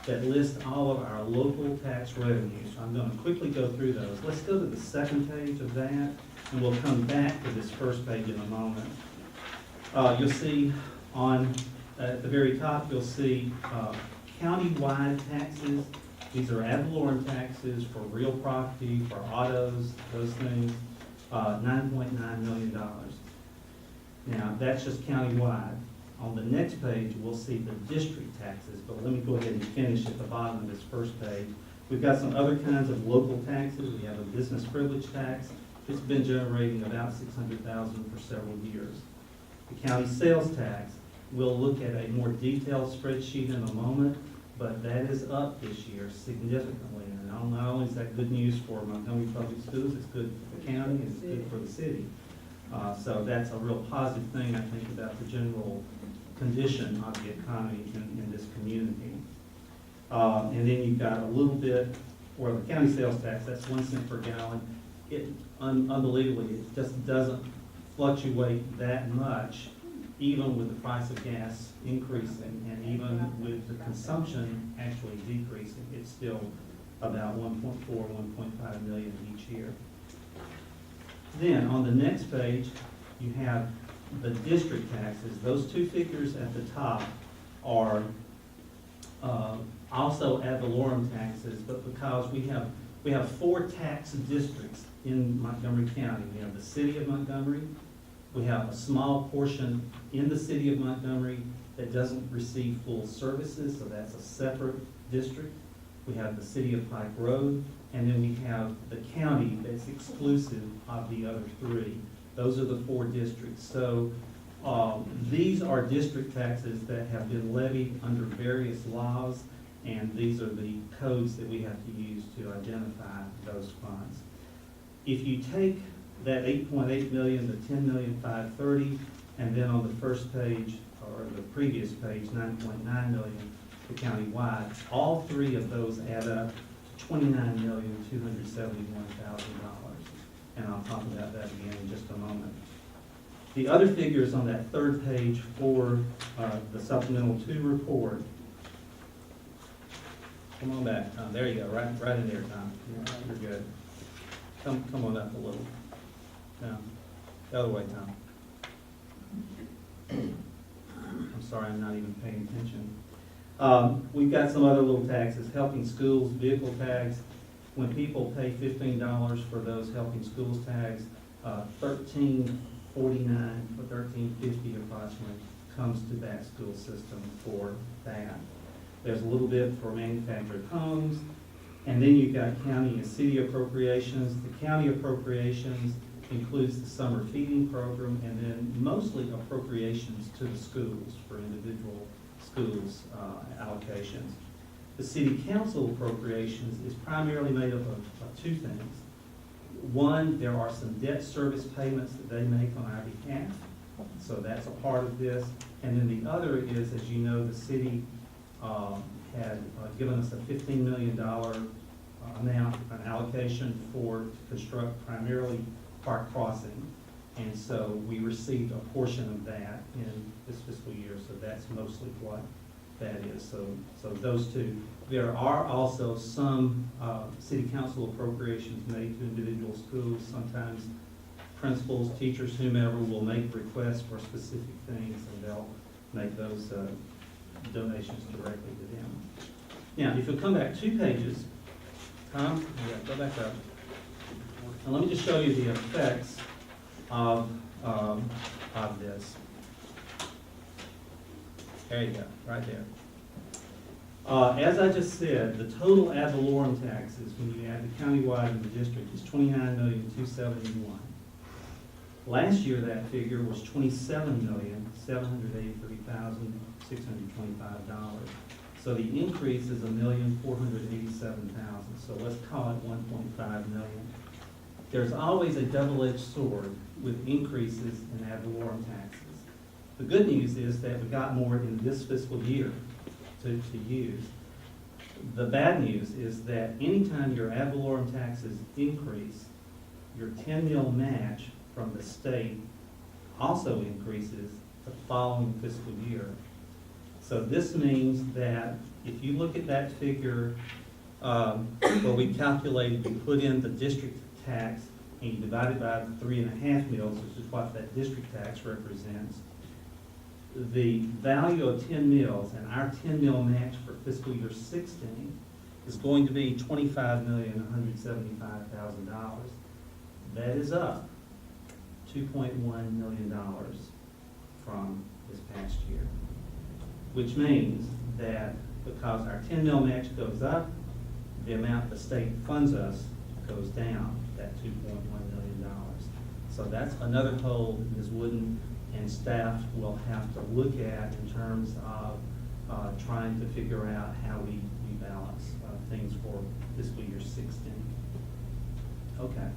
that lists all of our local tax revenues. So I'm going to quickly go through those. Let's go to the second page of that, and we'll come back to this first page in a moment. You'll see at the very top, you'll see county-wide taxes. These are ad valorem taxes for real property, for autos, those things, $9.9 million. Now, that's just county-wide. On the next page, we'll see the district taxes, but let me go ahead and finish at the bottom of this first page. We've got some other kinds of local taxes. We have a business privilege tax. It's been generating about $600,000 for several years. The county sales tax, we'll look at a more detailed spreadsheet in a moment, but that is up this year significantly. And not only is that good news for Montgomery Public Schools, it's good for the county, and it's good for the city. So that's a real positive thing, I think, about the general condition of the economy in this community. And then you've got a little bit for the county sales tax, that's 1 cent per gallon. Unbelievably, it just doesn't fluctuate that much, even with the price of gas increasing, and even with the consumption actually decreasing. It's still about 1.4, 1.5 million each year. Then on the next page, you have the district taxes. Those 2 figures at the top are also ad valorem taxes, but because we have 4 tax districts in Montgomery County. We have the city of Montgomery. We have a small portion in the city of Montgomery that doesn't receive full services, so that's a separate district. We have the city of Pike Road, and then we have the county that's exclusive of the other 3. Those are the 4 districts. So these are district taxes that have been levied under various laws, and these are the codes that we have to use to identify those funds. If you take that 8.8 million, the 10,530,000, and then on the first page, or the previous page, 9.9 million for countywide, all 3 of those add up to $29,271,000. And I'll talk about that again in just a moment. The other figures on that third page for the supplemental 2 report. Come on back, Tom. There you go, right in there, Tom. You're good. Come on up a little. No, the other way, Tom. I'm sorry, I'm not even paying attention. We've got some other little taxes, helping schools, vehicle tax. when people pay $15 for those Helping Schools tags, $13.49 or $13.50 approximately comes to that school system for that. There's a little bit for manufactured homes, and then you've got county and city appropriations. The county appropriations includes the summer feeding program, and then mostly appropriations to the schools for individual schools allocations. The city council appropriations is primarily made up of two things. One, there are some debt service payments that they make on our behalf, so that's a part of this. And then the other is, as you know, the city had given us a $15 million amount, an allocation to construct primarily Park Crossing. And so we received a portion of that in this fiscal year, so that's mostly what that is. So those two. There are also some city council appropriations made to individual schools. Sometimes principals, teachers, whomever will make requests for specific things, and they'll make those donations directly to them. Now, if you'll come back 2 pages, Tom, yeah, go back up. And let me just show you the effects of this. There you go, right there. As I just said, the total ad valorem taxes, when you add the countywide and the district, is $29,271,000. Last year, that figure was $27,783,625. So the increase is $1,487,000. So let's call it $1.5 million. There's always a double-edged sword with increases in ad valorem taxes. The good news is that we got more in this fiscal year to use. The bad news is that anytime your ad valorem taxes increase, your 10 mil match from the state also increases the following fiscal year. So this means that if you look at that figure where we calculated, we put in the district tax and you divide it by the 3.5 mils, which is what that district tax represents, the value of 10 mils and our 10 mil match for fiscal year 16 is going to be $25,175,000. That is up $2.1 million from this past year, which means that because our 10 mil match goes up, the amount the state funds us goes down, that $2.1 million. So that's another hole that Ms. Wooden and staff will have to look at in terms of trying to figure out how we balance things for fiscal year 16. Okay.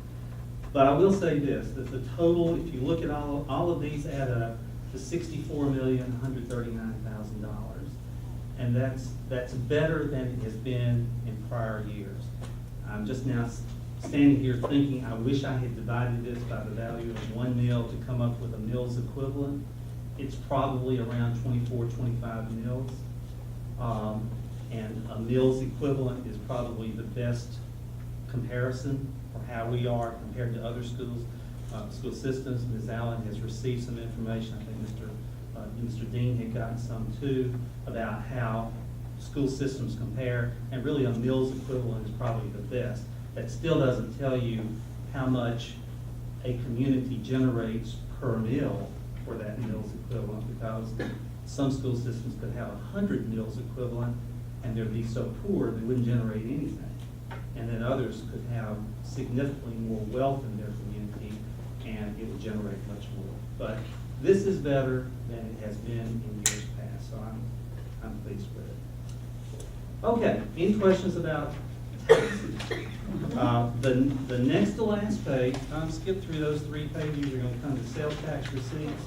But I will say this, that the total, if you look at all of these add up to $64,139,000. And that's better than it has been in prior years. I'm just now standing here thinking, I wish I had divided this by the value of 1 mil to come up with a mills equivalent. It's probably around 24, 25 mils. And a mills equivalent is probably the best comparison for how we are compared to other schools, school systems. Ms. Allen has received some information. I think Mr. Dean had gotten some too, about how school systems compare, and really a mills equivalent is probably the best. That still doesn't tell you how much a community generates per mill for that mills equivalent, because some school systems could have 100 mills equivalent and they'd be so poor they wouldn't generate anything. And then others could have significantly more wealth in their community and it would generate much more. But this is better than it has been in years past, so I'm pleased with it. Okay, any questions about taxes? The next to last page, skip through those 3 pages, you're going to come to sales tax receipts.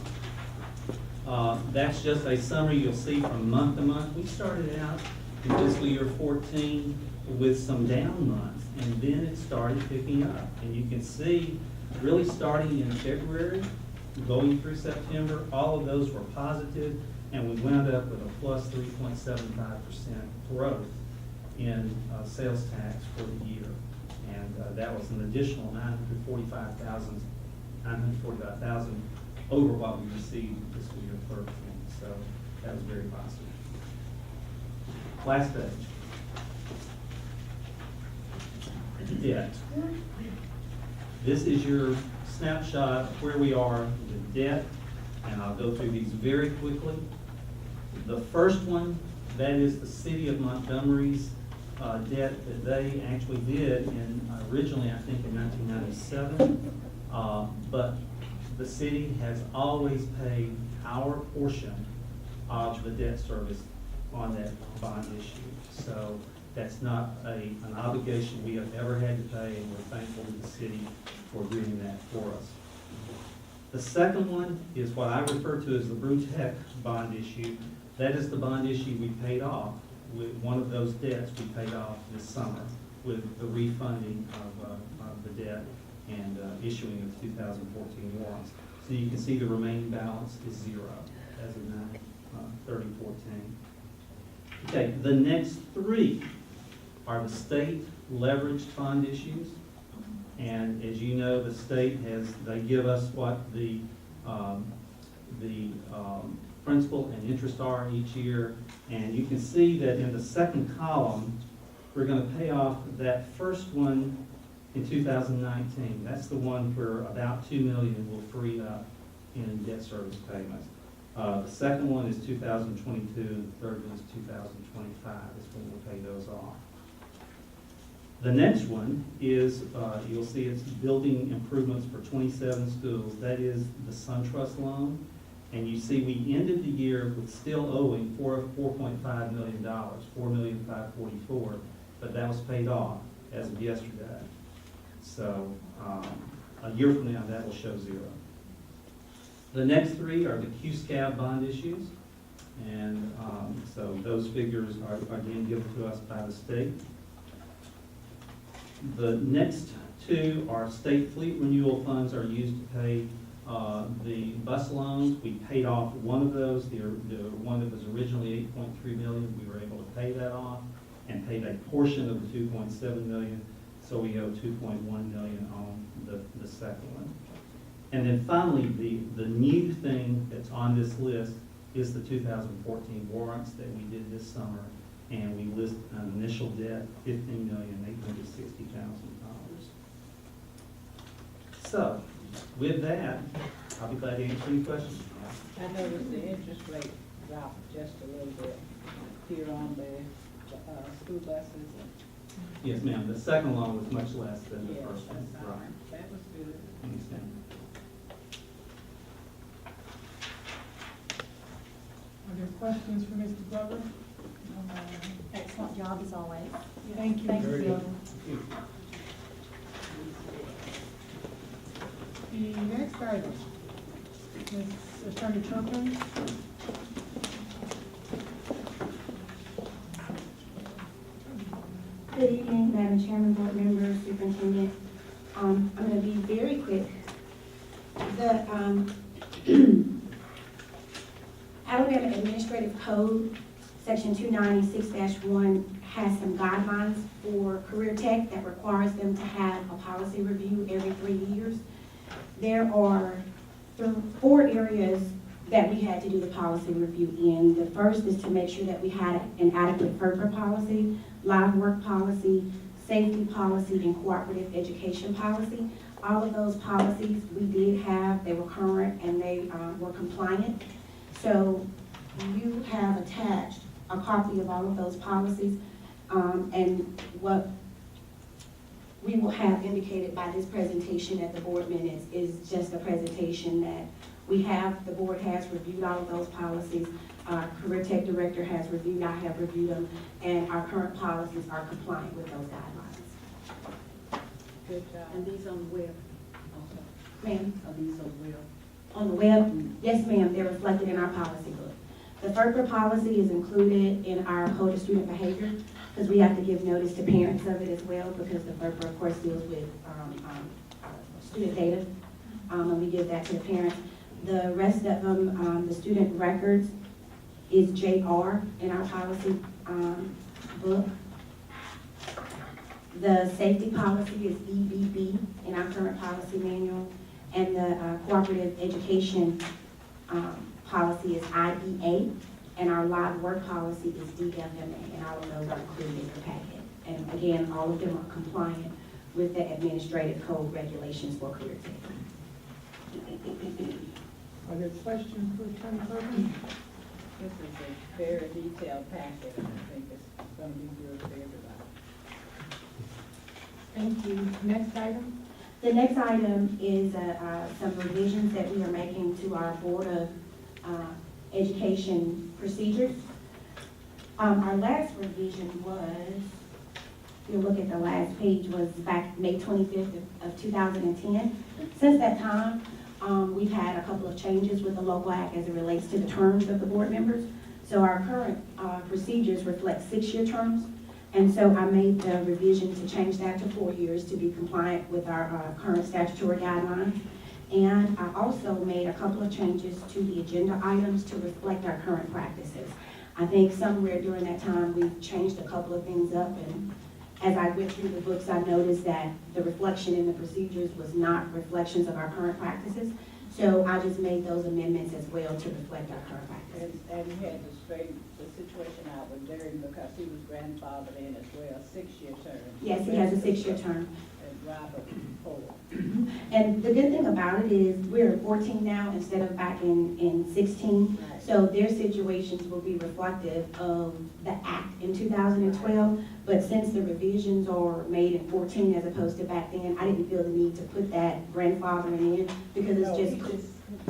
That's just a summary you'll see from month to month. We started out in fiscal year 14 with some down months, and then it started picking up. And you can see, really starting in February, going through September, all of those were positive, and we wound up with a plus 3.75% growth in sales tax for the year. And that was an additional $945,000 over what we received in fiscal year 13. So that was very positive. Last page. debt. This is your snapshot of where we are with debt, and I'll go through these very quickly. The first one, that is the city of Montgomery's debt that they actually did originally, I think, in 1997. But the city has always paid our portion of the debt service on that bond issue. So that's not an obligation we have ever had to pay, and we're thankful to the city for doing that for us. The second one is what I refer to as the Brutech bond issue. That is the bond issue we paid off. With one of those debts we paid off this summer with the refunding of the debt and issuing of 2014 warrants. So you can see the remaining balance is zero as of 9/30/14. Okay, the next three are the state leveraged bond issues. And as you know, the state they give us what the principal and interest are each year. And you can see that in the second column, we're going to pay off that first one in 2019. That's the one where about $2 million will free up in debt service payments. The second one is 2022, and the third one is 2025 is when we'll pay those off. The next one is, you'll see it's building improvements for 27 schools. That is the SunTrust loan. And you see we ended the year with still owing $4.5 million, $4,544,000, but that was paid off as of yesterday. So a year from now, that will show zero. The next three are the QSCAB bond issues. And so those figures are again given to us by the state. The next two are state fleet renewal funds are used to pay the bus loans. We paid off one of those, the one that was originally $8.3 million. We were able to pay that off and paid a portion of the $2.7 million. So we owe $2.1 million on the second one. And then finally, the new thing that's on this list is the 2014 warrants that we did this summer. And we list an initial debt, $15,860,000. So, with that, I'll be glad to answer any questions. I noticed the interest rate dropped just a little bit here on the school buses. Yes, ma'am. The second loan was much less than the Yes, first one. that's all right. That was good. Thanks, ma'am. Are there questions for Mr. Glover? Excellent job as always. Thank you, Thank Ms. you. Glover. The next item, Ms. Attorney Turpin. Good evening, Madam Chairman, board members, superintendent. I'm going to be very quick. The Alabama Administrative Code, Section 296-1, has some guidelines for career tech that requires them to have a policy review every 3 years. There are 4 areas that we had to do the policy review in. The first is to make sure that we had an adequate FERPA policy, live work policy, safety policy, and cooperative education policy. All of those policies we did have, they were current and they were compliant. So you have attached a copy of all of those policies, and what we will have indicated by this presentation at the board minutes is just a presentation that we have, the board has reviewed all of those policies. Our career tech director has reviewed, I have reviewed them, and our current policies are compliant with those guidelines. Good job. And these on the web? Ma'am? Are these on the web? On the web? Yes, ma'am, they're reflected in our policy book. The FERPA policy is included in our code of student behavior, because we have to give notice to parents of it as well, because the FERPA, of course, deals with student data, and we give that to the parents. The rest of them, the student records is JR in our policy book. The safety policy is EBB in our current policy manual, and the cooperative education policy is IEA, and our live work policy is DFMA, and all of those are included in the packet. And again, all of them are compliant with the administrative code regulations for career tech. Are there questions for Attorney Perkins? This is a very detailed packet, and I think it's gonna be good for everybody. Thank you. Next item? The next item is some revisions that we are making to our Board of Education procedures. Our last revision was, if you look at the last page, was back May 25th of 2010. Since that time, we've had a couple of changes with the local act as it relates to the terms of the board members. So our current procedures reflect 6-year terms. And so I made the revision to change that to 4 years to be compliant with our current statutory guidelines. And I also made a couple of changes to the agenda items to reflect our current practices. I think somewhere during that time, we changed a couple of things up, and as I went through the books, I noticed that the reflection in the procedures was not reflections of our current practices. So I just made those amendments as well to reflect our current practices. And you had to straighten the situation out with Darren because he was grandfathered in as well, 6-year term. Yes, he has a 6-year term. And Robert 4. And the good thing about it is we're at 14 now instead of back in 16. Right. So their situations will be reflective of the act in 2012. But since the revisions are made in 14 as opposed to back then, I didn't feel the need to put that grandfathering in because it's No, just.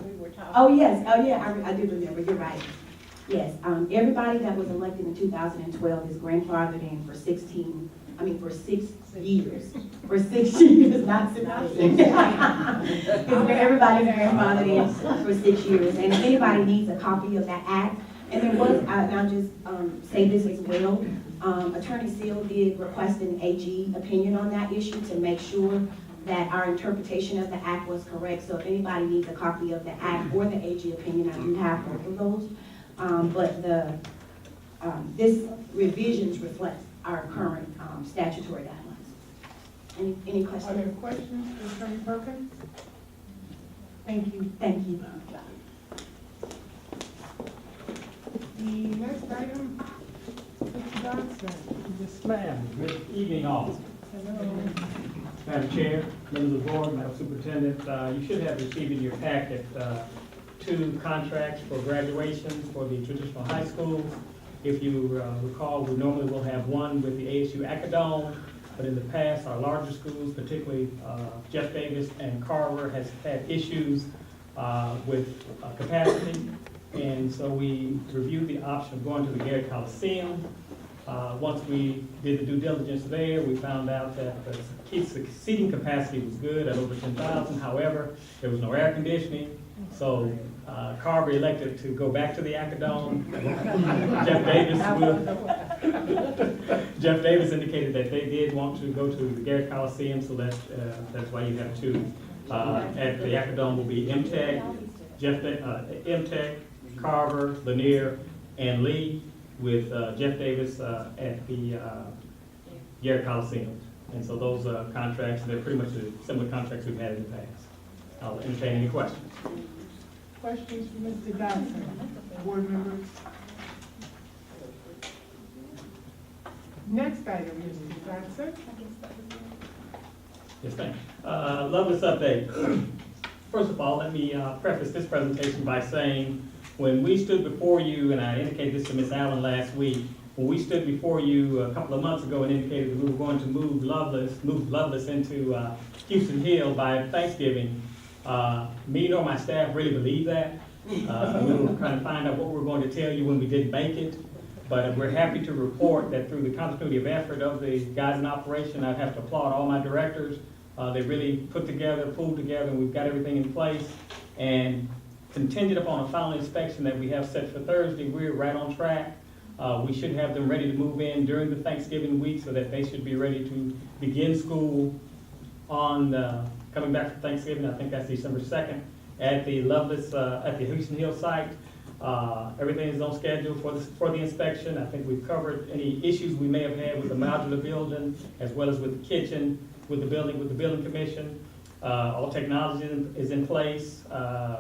we were talking. Oh, yes, oh, yeah, I do remember, you're right. Yes, everybody that was elected in 2012 is grandfathered in for 6 years. For 6 years, not 16. Everybody's grandfathered in for 6 years. And if anybody needs a copy of that act, and there was, and I'll just say this as well, Attorney Seal did request an AG opinion on that issue to make sure that our interpretation of the act was correct. So if anybody needs a copy of the act or the AG opinion, I do have both of those. But this revisions reflect our current statutory guidelines. Any Are questions? there questions for Attorney Perkins? Thank you. Thank you. The next item, Mr. Johnson. Yes, ma'am. Good evening, all. Hello. Madam Chair, members of the board, Madam Superintendent, you should have received in your packet 2 contracts for graduation for the traditional high schools. If you recall, we normally will have one with the ASU Acadome, but in the past, our larger schools, particularly Jeff Davis and Carver, has had issues with capacity. And so we reviewed the option of going to the Garrett Coliseum. Once we did the due diligence there, we found out that the seating capacity was good at over 10,000. However, there was no air conditioning. So Carver elected to go back to the Acadome. Jeff Davis indicated that they did want to go to the Garrett Coliseum, so that's why you have 2. At the Acadome will be MTech, MTech, Carver, Lanier, and Lee, with Jeff Davis at the Garrett Coliseum. And so those contracts, they're pretty much the similar contracts we've had in the past. I'll entertain any questions. Questions for Mr. Johnson, board members? Next item, Mr. Johnson. Yes, ma'am. Lovelace update. First of all, let me preface this presentation by saying, when we stood before you, and I indicated this to Ms. Allen last week, when we stood before you a couple of months ago and indicated that we were going to move Lovelace into Houston Hill by Thanksgiving, me nor my staff really believed that. We were trying to find out what we were going to tell you when we didn't make it. But we're happy to report that through the continuity of effort of the guys in operation, I have to applaud all my directors. They really pulled together, and we've got everything in place. And contingent upon a final inspection that we have set for Thursday, we're right on track. We should have them ready to move in during the Thanksgiving week so that they should be ready to begin school on coming back from Thanksgiving. I think that's December 2nd at the Lovelace, at the Houston Hill site. Everything is on schedule for the inspection. I think we've covered any issues we may have had with the modular building, as well as with the kitchen, with the building commission. All technology is in place.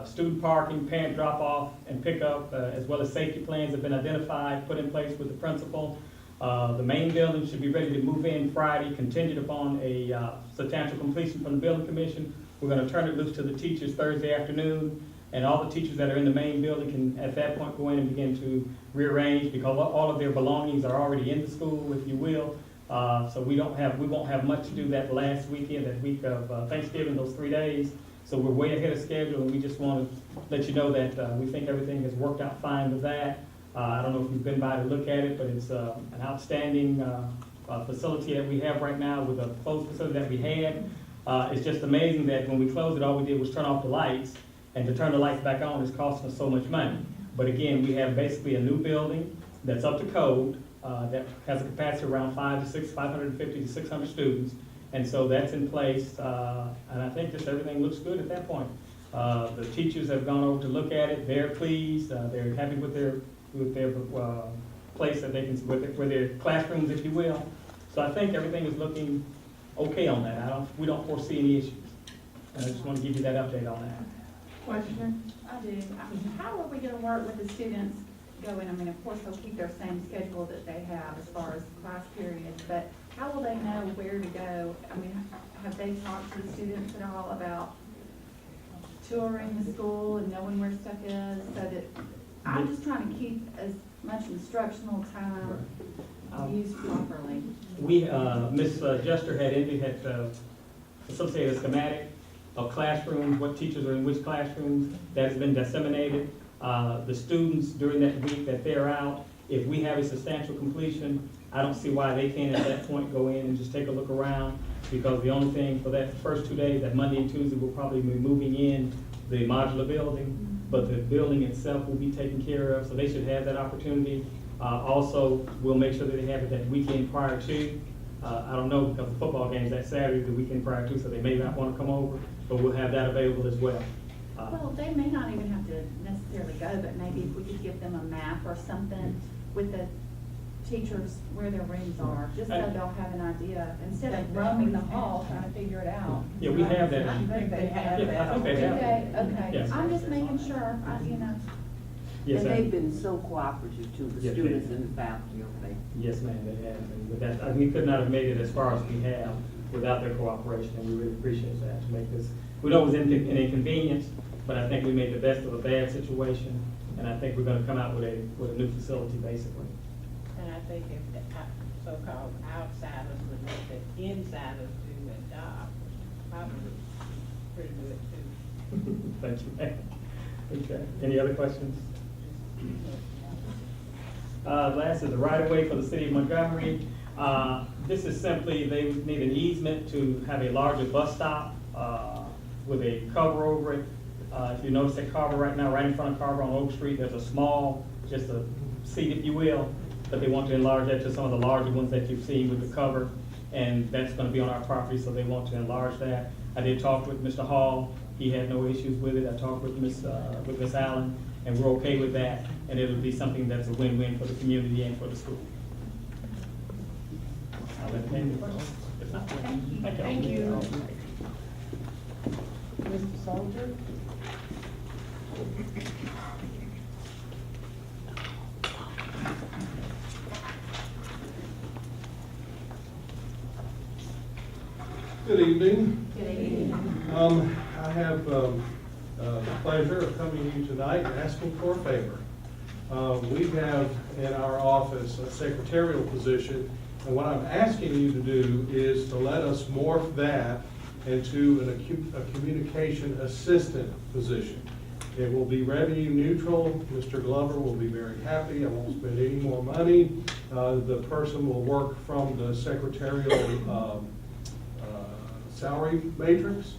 Student parking, parent drop-off and pickup, as well as safety plans have been identified, put in place with the principal. The main building should be ready to move in Friday, contingent upon a substantial completion from the building commission. We're gonna turn it loose to the teachers Thursday afternoon, and all the teachers that are in the main building can, at that point, go in and begin to rearrange, because all of their belongings are already in the school, if you will. So we won't have much to do that last weekend, that week of Thanksgiving, those 3 days. So we're way ahead of schedule, and we just want to let you know that we think everything has worked out fine with that. I don't know if you've been by to look at it, but it's an outstanding facility that we have right now with a closed facility that we had. It's just amazing that when we closed it, all we did was turn off the lights, and to turn the lights back on is costing us so much money. But again, we have basically a new building that's up to code, that has a capacity around 550 to 600 students. And so that's in place, and I think just everything looks good at that point. The teachers have gone over to look at it, they're pleased, they're happy with their place that they can, with their classrooms, if you will. So I think everything is looking okay on that. We don't foresee any issues. And I just want to give you that update on that. Question? I do. How are we gonna work with the students going? I mean, of course, they'll keep their same schedule that they have as far as class periods, but how will they know where to go? I mean, have they talked to the students at all about touring the school and knowing where stuff is, so that, I'm just trying to keep as much instructional time used properly. Ms. Jester had facilitated a schematic of classrooms, what teachers are in which classrooms, that has been disseminated. The students during that week that they're out, if we have a substantial completion, I don't see why they can't at that point go in and just take a look around, because the only thing for that first 2 days, that Monday and Tuesday, we'll probably be moving in the modular building, but the building itself will be taken care of, so they should have that opportunity. Also, we'll make sure that they have it that weekend prior to. I don't know, because the football game's that Saturday, the weekend prior to, so they may not want to come over, but we'll have that available as well. Well, they may not even have to necessarily go, but maybe if we could give them a map or something with the teachers where their rooms are, just so they'll have an idea, instead of roaming the hall trying to figure it out. Yeah, we have that. I think they have Yeah, that. I think they have. Okay, Yes. I'm just making sure, you know. Yes, And ma'am. they've been so cooperative to the Yes, students ma'am. and the faculty over there. Yes, ma'am, they have, and with that, we could not have made it as far as we have without their cooperation, and we really appreciate that to make this. We know it was an inconvenience, but I think we made the best of a bad situation, and I think we're gonna come out with a new facility, basically. And I think if the so-called outsiders would let the insiders do their job, probably pretty good too. Thank you, ma'am. Okay, any other questions? Last is the right-of-way for the city of Montgomery. This is simply, they need an easement to have a larger bus stop with a cover over it. If you notice that Carver right now, right in front of Carver on Oak Street, there's a small, just a seat, if you will, but they want to enlarge that to some of the larger ones that you've seen with the cover, and that's gonna be on our property, so they want to enlarge that. I did talk with Mr. Hall, he had no issues with it. I talked with Miss Allen, and we're okay with that, and it'll be something that's a win-win for the community and for the school. I'll entertain the questions. If not, Thank you. Mr. Soldier? Good evening. Good evening. I have the pleasure of coming to you tonight and asking for a favor. We have in our office a secretarial position, and what I'm asking you to do is to let us morph that into a communication assistant position. It will be revenue neutral. Mr. Glover will be very happy. I won't spend any more money. The person will work from the secretarial salary matrix.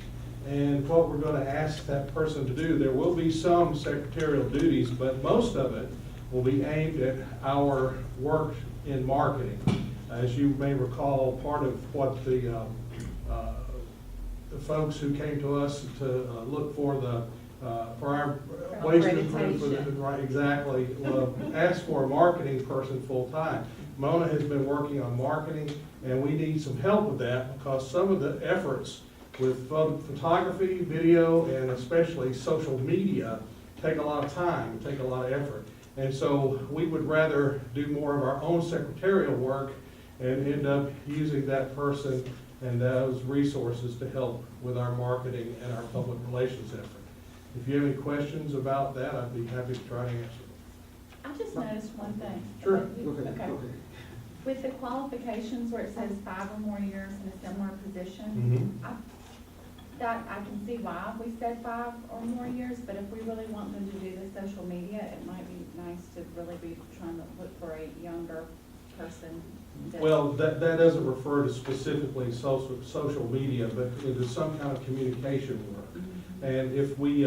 And what we're going to ask that person to do, there will be some secretarial duties, but most of it will be aimed at our work in marketing. As you may recall, part of what the folks who came to us to look for our waste improvement, right, exactly, asked for a marketing person full time. Mona has been working on marketing, and we need some help with that because some of the efforts with photography, video, and especially social media take a lot of time, take a lot of effort. And so we would rather do more of our own secretarial work and end up using that person and those resources to help with our marketing and our public relations effort. If you have any questions about that, I'd be happy to try to answer. I just noticed one thing. Sure. Okay. With the qualifications where it says 5 or more years in a similar position, I can see why we said 5 or more years, but if we really want them to do the social media, it might be nice to really be trying to look for a younger person. Well, that doesn't refer to specifically social media, but it is some kind of communication work. And if we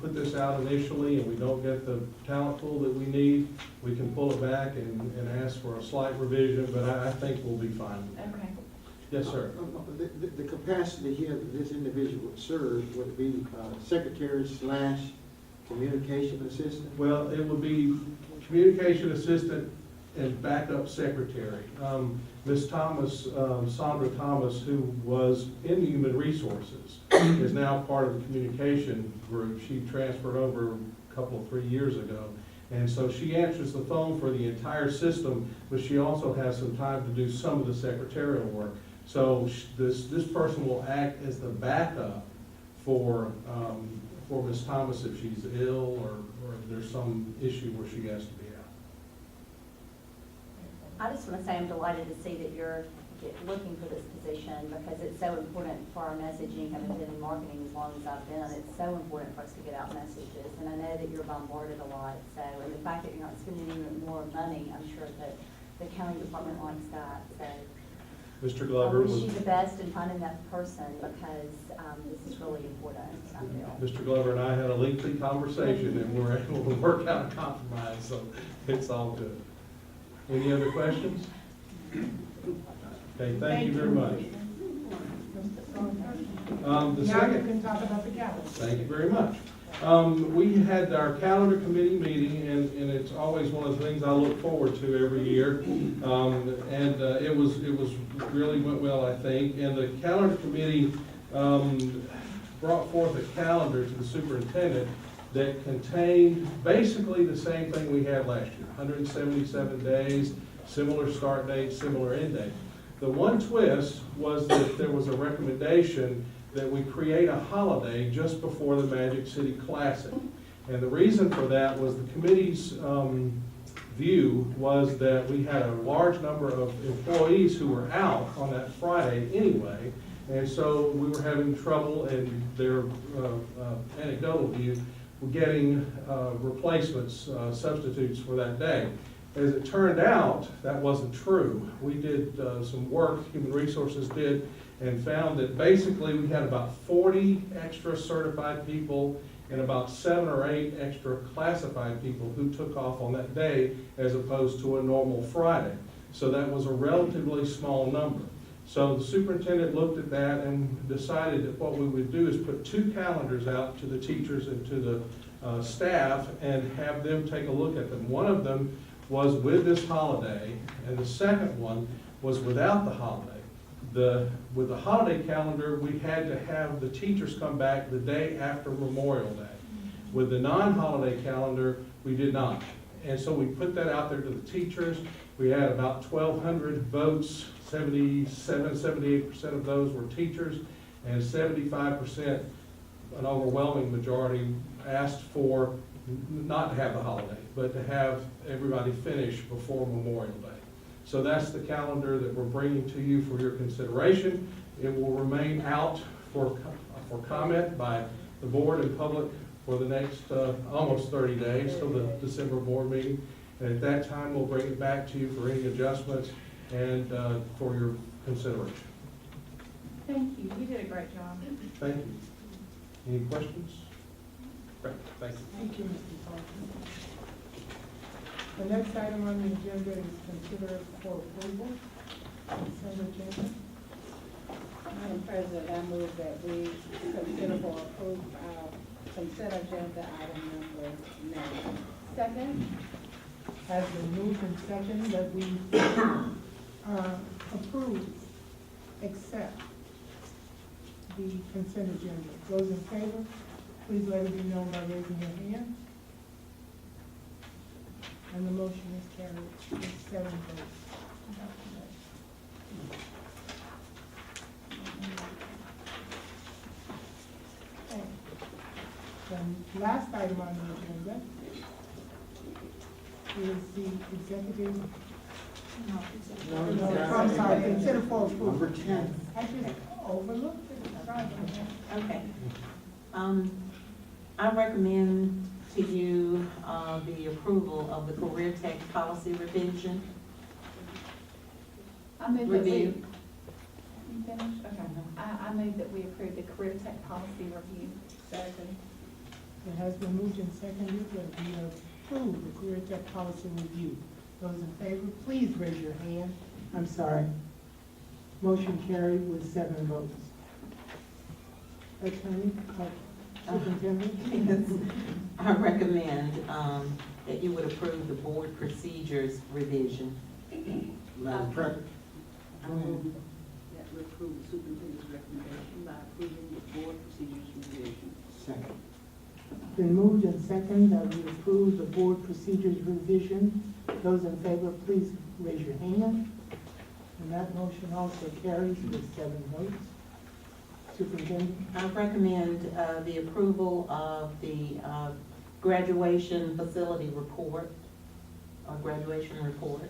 put this out initially and we don't get the talent pool that we need, we can pull it back and ask for a slight revision, but I think we'll be fine. Okay. Yes, sir. The capacity here that this individual would serve, would it be secretary / communication assistant? Well, it would be communication assistant and backup secretary. Ms. Thomas, Sandra Thomas, who was in Human Resources, is now part of the communication group. She transferred over a couple of 3 years ago. And so she answers the phone for the entire system, but she also has some time to do some of the secretarial work. So this person will act as the backup for Ms. Thomas if she's ill or if there's some issue where she has to be out. I just want to say I'm delighted to see that you're looking for this position because it's so important for our messaging. I've been in marketing as long as I've been. It's so important for us to get out messages. And I know that you're bombarded a lot. So, and the fact that you're not spending even more money, I'm sure that the county department likes that. So Mr. Glover I wish was, you the best in finding that person because this is really important, I feel. Mr. Glover and I had a lengthy conversation and we were able to work out a compromise, so it's all good. Any other questions? Okay, thank you very much. The Now you second, can talk about the calendar. thank you very much. We had our calendar committee meeting, and it's always one of the things I look forward to every year. It was really went well, I think. And the calendar committee brought forth a calendar to the superintendent that contained basically the same thing we had last year, 177 days, similar start date, similar end date. The one twist was that there was a recommendation that we create a holiday just before the Magic City Classic. And the reason for that was the committee's view was that we had a large number of employees who were out on that Friday anyway, and so we were having trouble, in their anecdotal view, getting replacements, substitutes for that day. As it turned out, that wasn't true. We did some work, Human Resources did, and found that basically we had about 40 extra certified people and about 7 or 8 extra classified people who took off on that day as opposed to a normal Friday. So that was a relatively small number. So the superintendent looked at that and decided that what we would do is put 2 calendars out to the teachers and to the staff and have them take a look at them. One of them was with this holiday, and the second one was without the holiday. With the holiday calendar, we had to have the teachers come back the day after Memorial Day. With the non-holiday calendar, we did not. And so we put that out there to the teachers. We had about 1,200 votes, 78% of those were teachers, and 75%, an overwhelming majority, asked for not to have the holiday, but to have everybody finish before Memorial Day. So that's the calendar that we're bringing to you for your consideration. It will remain out for comment by the board and public for the next almost 30 days till the December board meeting. And at that time, we'll bring it back to you for any adjustments and for your consideration. Thank you. You did a great job. Thank you. Any questions? Great, thank you. Thank you, Mr. Parker. The next item on the agenda is consider for approval, consent agenda. Madam President, I move that we consider for approval our consent agenda item number 9. Second? Has been moved and seconded that we approve, accept the consent agenda. Those in favor, please let it be known by raising your hand. And the motion is carried with 7 votes. Okay. The last item on the agenda is the executive. No, I'm sorry, consider for approval. Number 10. I just overlooked it. Sorry about that. Okay. I recommend to you, the approval of the career tech policy revision. I move that we, Review. you finished? Okay. I move that we approve the career tech policy review. Second. It has been moved and seconded that we approve the career tech policy review. Those in favor, please raise your hand. I'm sorry. Motion carried with 7 votes. Attorney, Superintendent? I recommend, that you would approve the board procedures revision. Madam President. I move that we approve the superintendent's recommendation by approving the board procedures revision. Second. Been moved and seconded that we approve the board procedures revision. Those in favor, please raise your hand. And that motion also carries with 7 votes. Superintendent? I recommend, the approval of the, graduation facility report, or graduation report.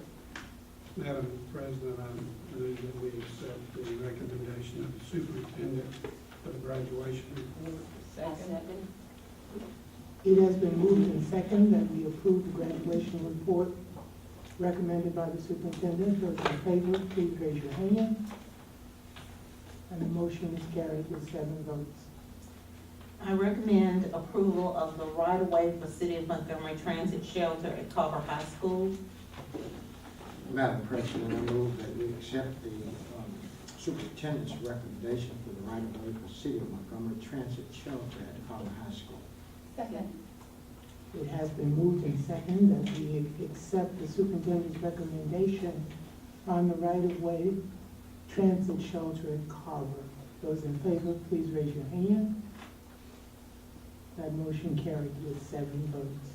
Madam President, I move that we accept the recommendation of the superintendent for the graduation report. Second. It has been moved and seconded that we approve the graduation report recommended by the superintendent. Those in favor, please raise your hand. And the motion is carried with 7 votes. I recommend approval of the right-of-way for City of Montgomery Transit Shelter at Carver High School. Madam President, I move that we accept the superintendent's recommendation for the right-of-way for City of Montgomery Transit Shelter at Carver High School. Second. It has been moved and seconded that we accept the superintendent's recommendation on the right-of-way transit shelter at Carver. Those in favor, please raise your hand. That motion carried with 7 votes.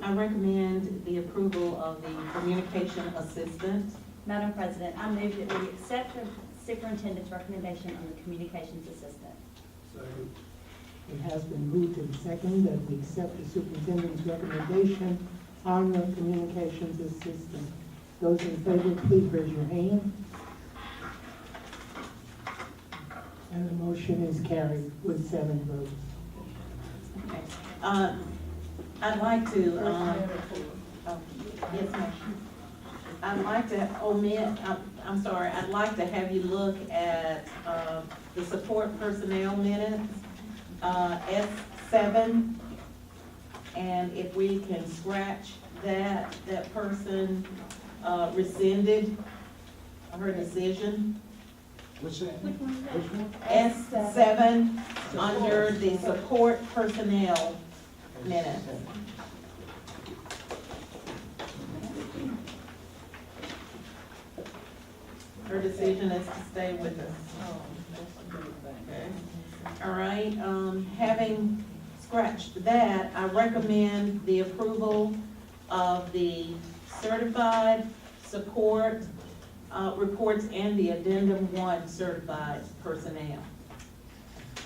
I recommend the approval of the communication assistant. Madam President, I move that we accept the superintendent's recommendation on the communications assistant. Second. It has been moved and seconded that we accept the superintendent's recommendation on the communications assistant. Those in favor, please raise your hand. And the motion is carried with 7 votes. Okay. I'd like to, yes, ma'am. I'd like to omit, I'm sorry, I'd like to have you look at, the support personnel minutes, S7. And if we can scratch that person, rescinded her decision. What's that? Which one is that? Which one? S7 under the support personnel minutes. Her decision is to stay with us. Okay. All right, having scratched that, I recommend the approval of the certified support reports and the addendum 1 certified personnel.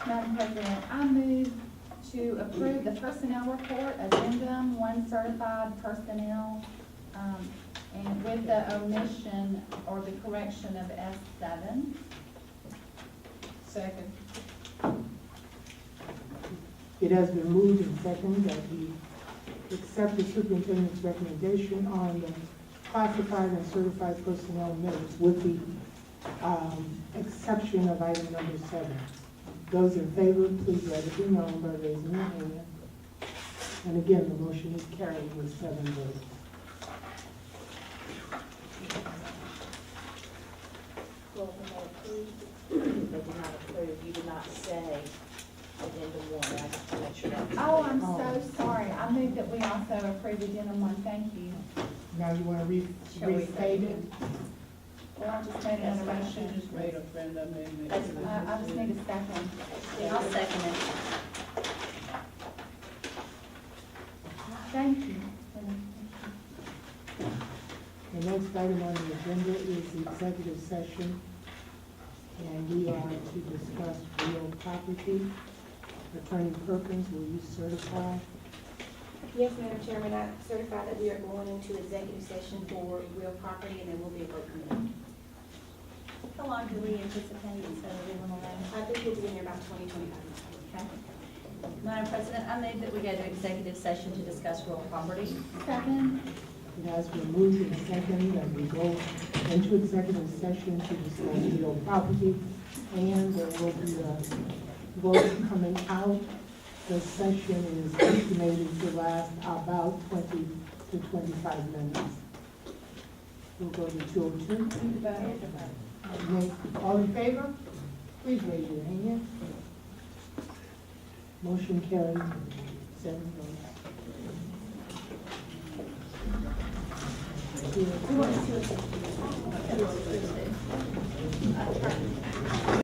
Madam President, I move to approve the personnel report, addendum 1 certified personnel, and with the omission or the correction of S7. Second. It has been moved and seconded that we accept the superintendent's recommendation on the classified and certified personnel minutes with the exception of item number 7. Those in favor, please let it be known by raising your hand. And again, the motion is carried with 7 votes. Well, when they approved, they did not approve, you did not say addendum 1, I just want to make sure that. Oh, I'm so sorry. I move that we also approve addendum 1. Thank you. Now you want to Shall we restate it? Well, I just made an motion. Just made a friend amendment. I just need a second. I'll second it. Thank you. The next item on the agenda is the executive session, and we are to discuss real property. Attorney Perkins, will you certify? Yes, Madam Chairman, I certify that we are going into executive session for real property, and there will be a vote coming. How long do we anticipate, so everyone will know? I think we'll be in there about 20-25 minutes. Okay. Madam President, I move that we go to executive session to discuss real property. Second. It has been moved and seconded that we go into executive session to discuss real property, and there will be a vote coming out. The session is estimated to last about 20 to 25 minutes. We'll go to 202. All in favor? Please raise your hand. Motion carried, 7 votes. We want to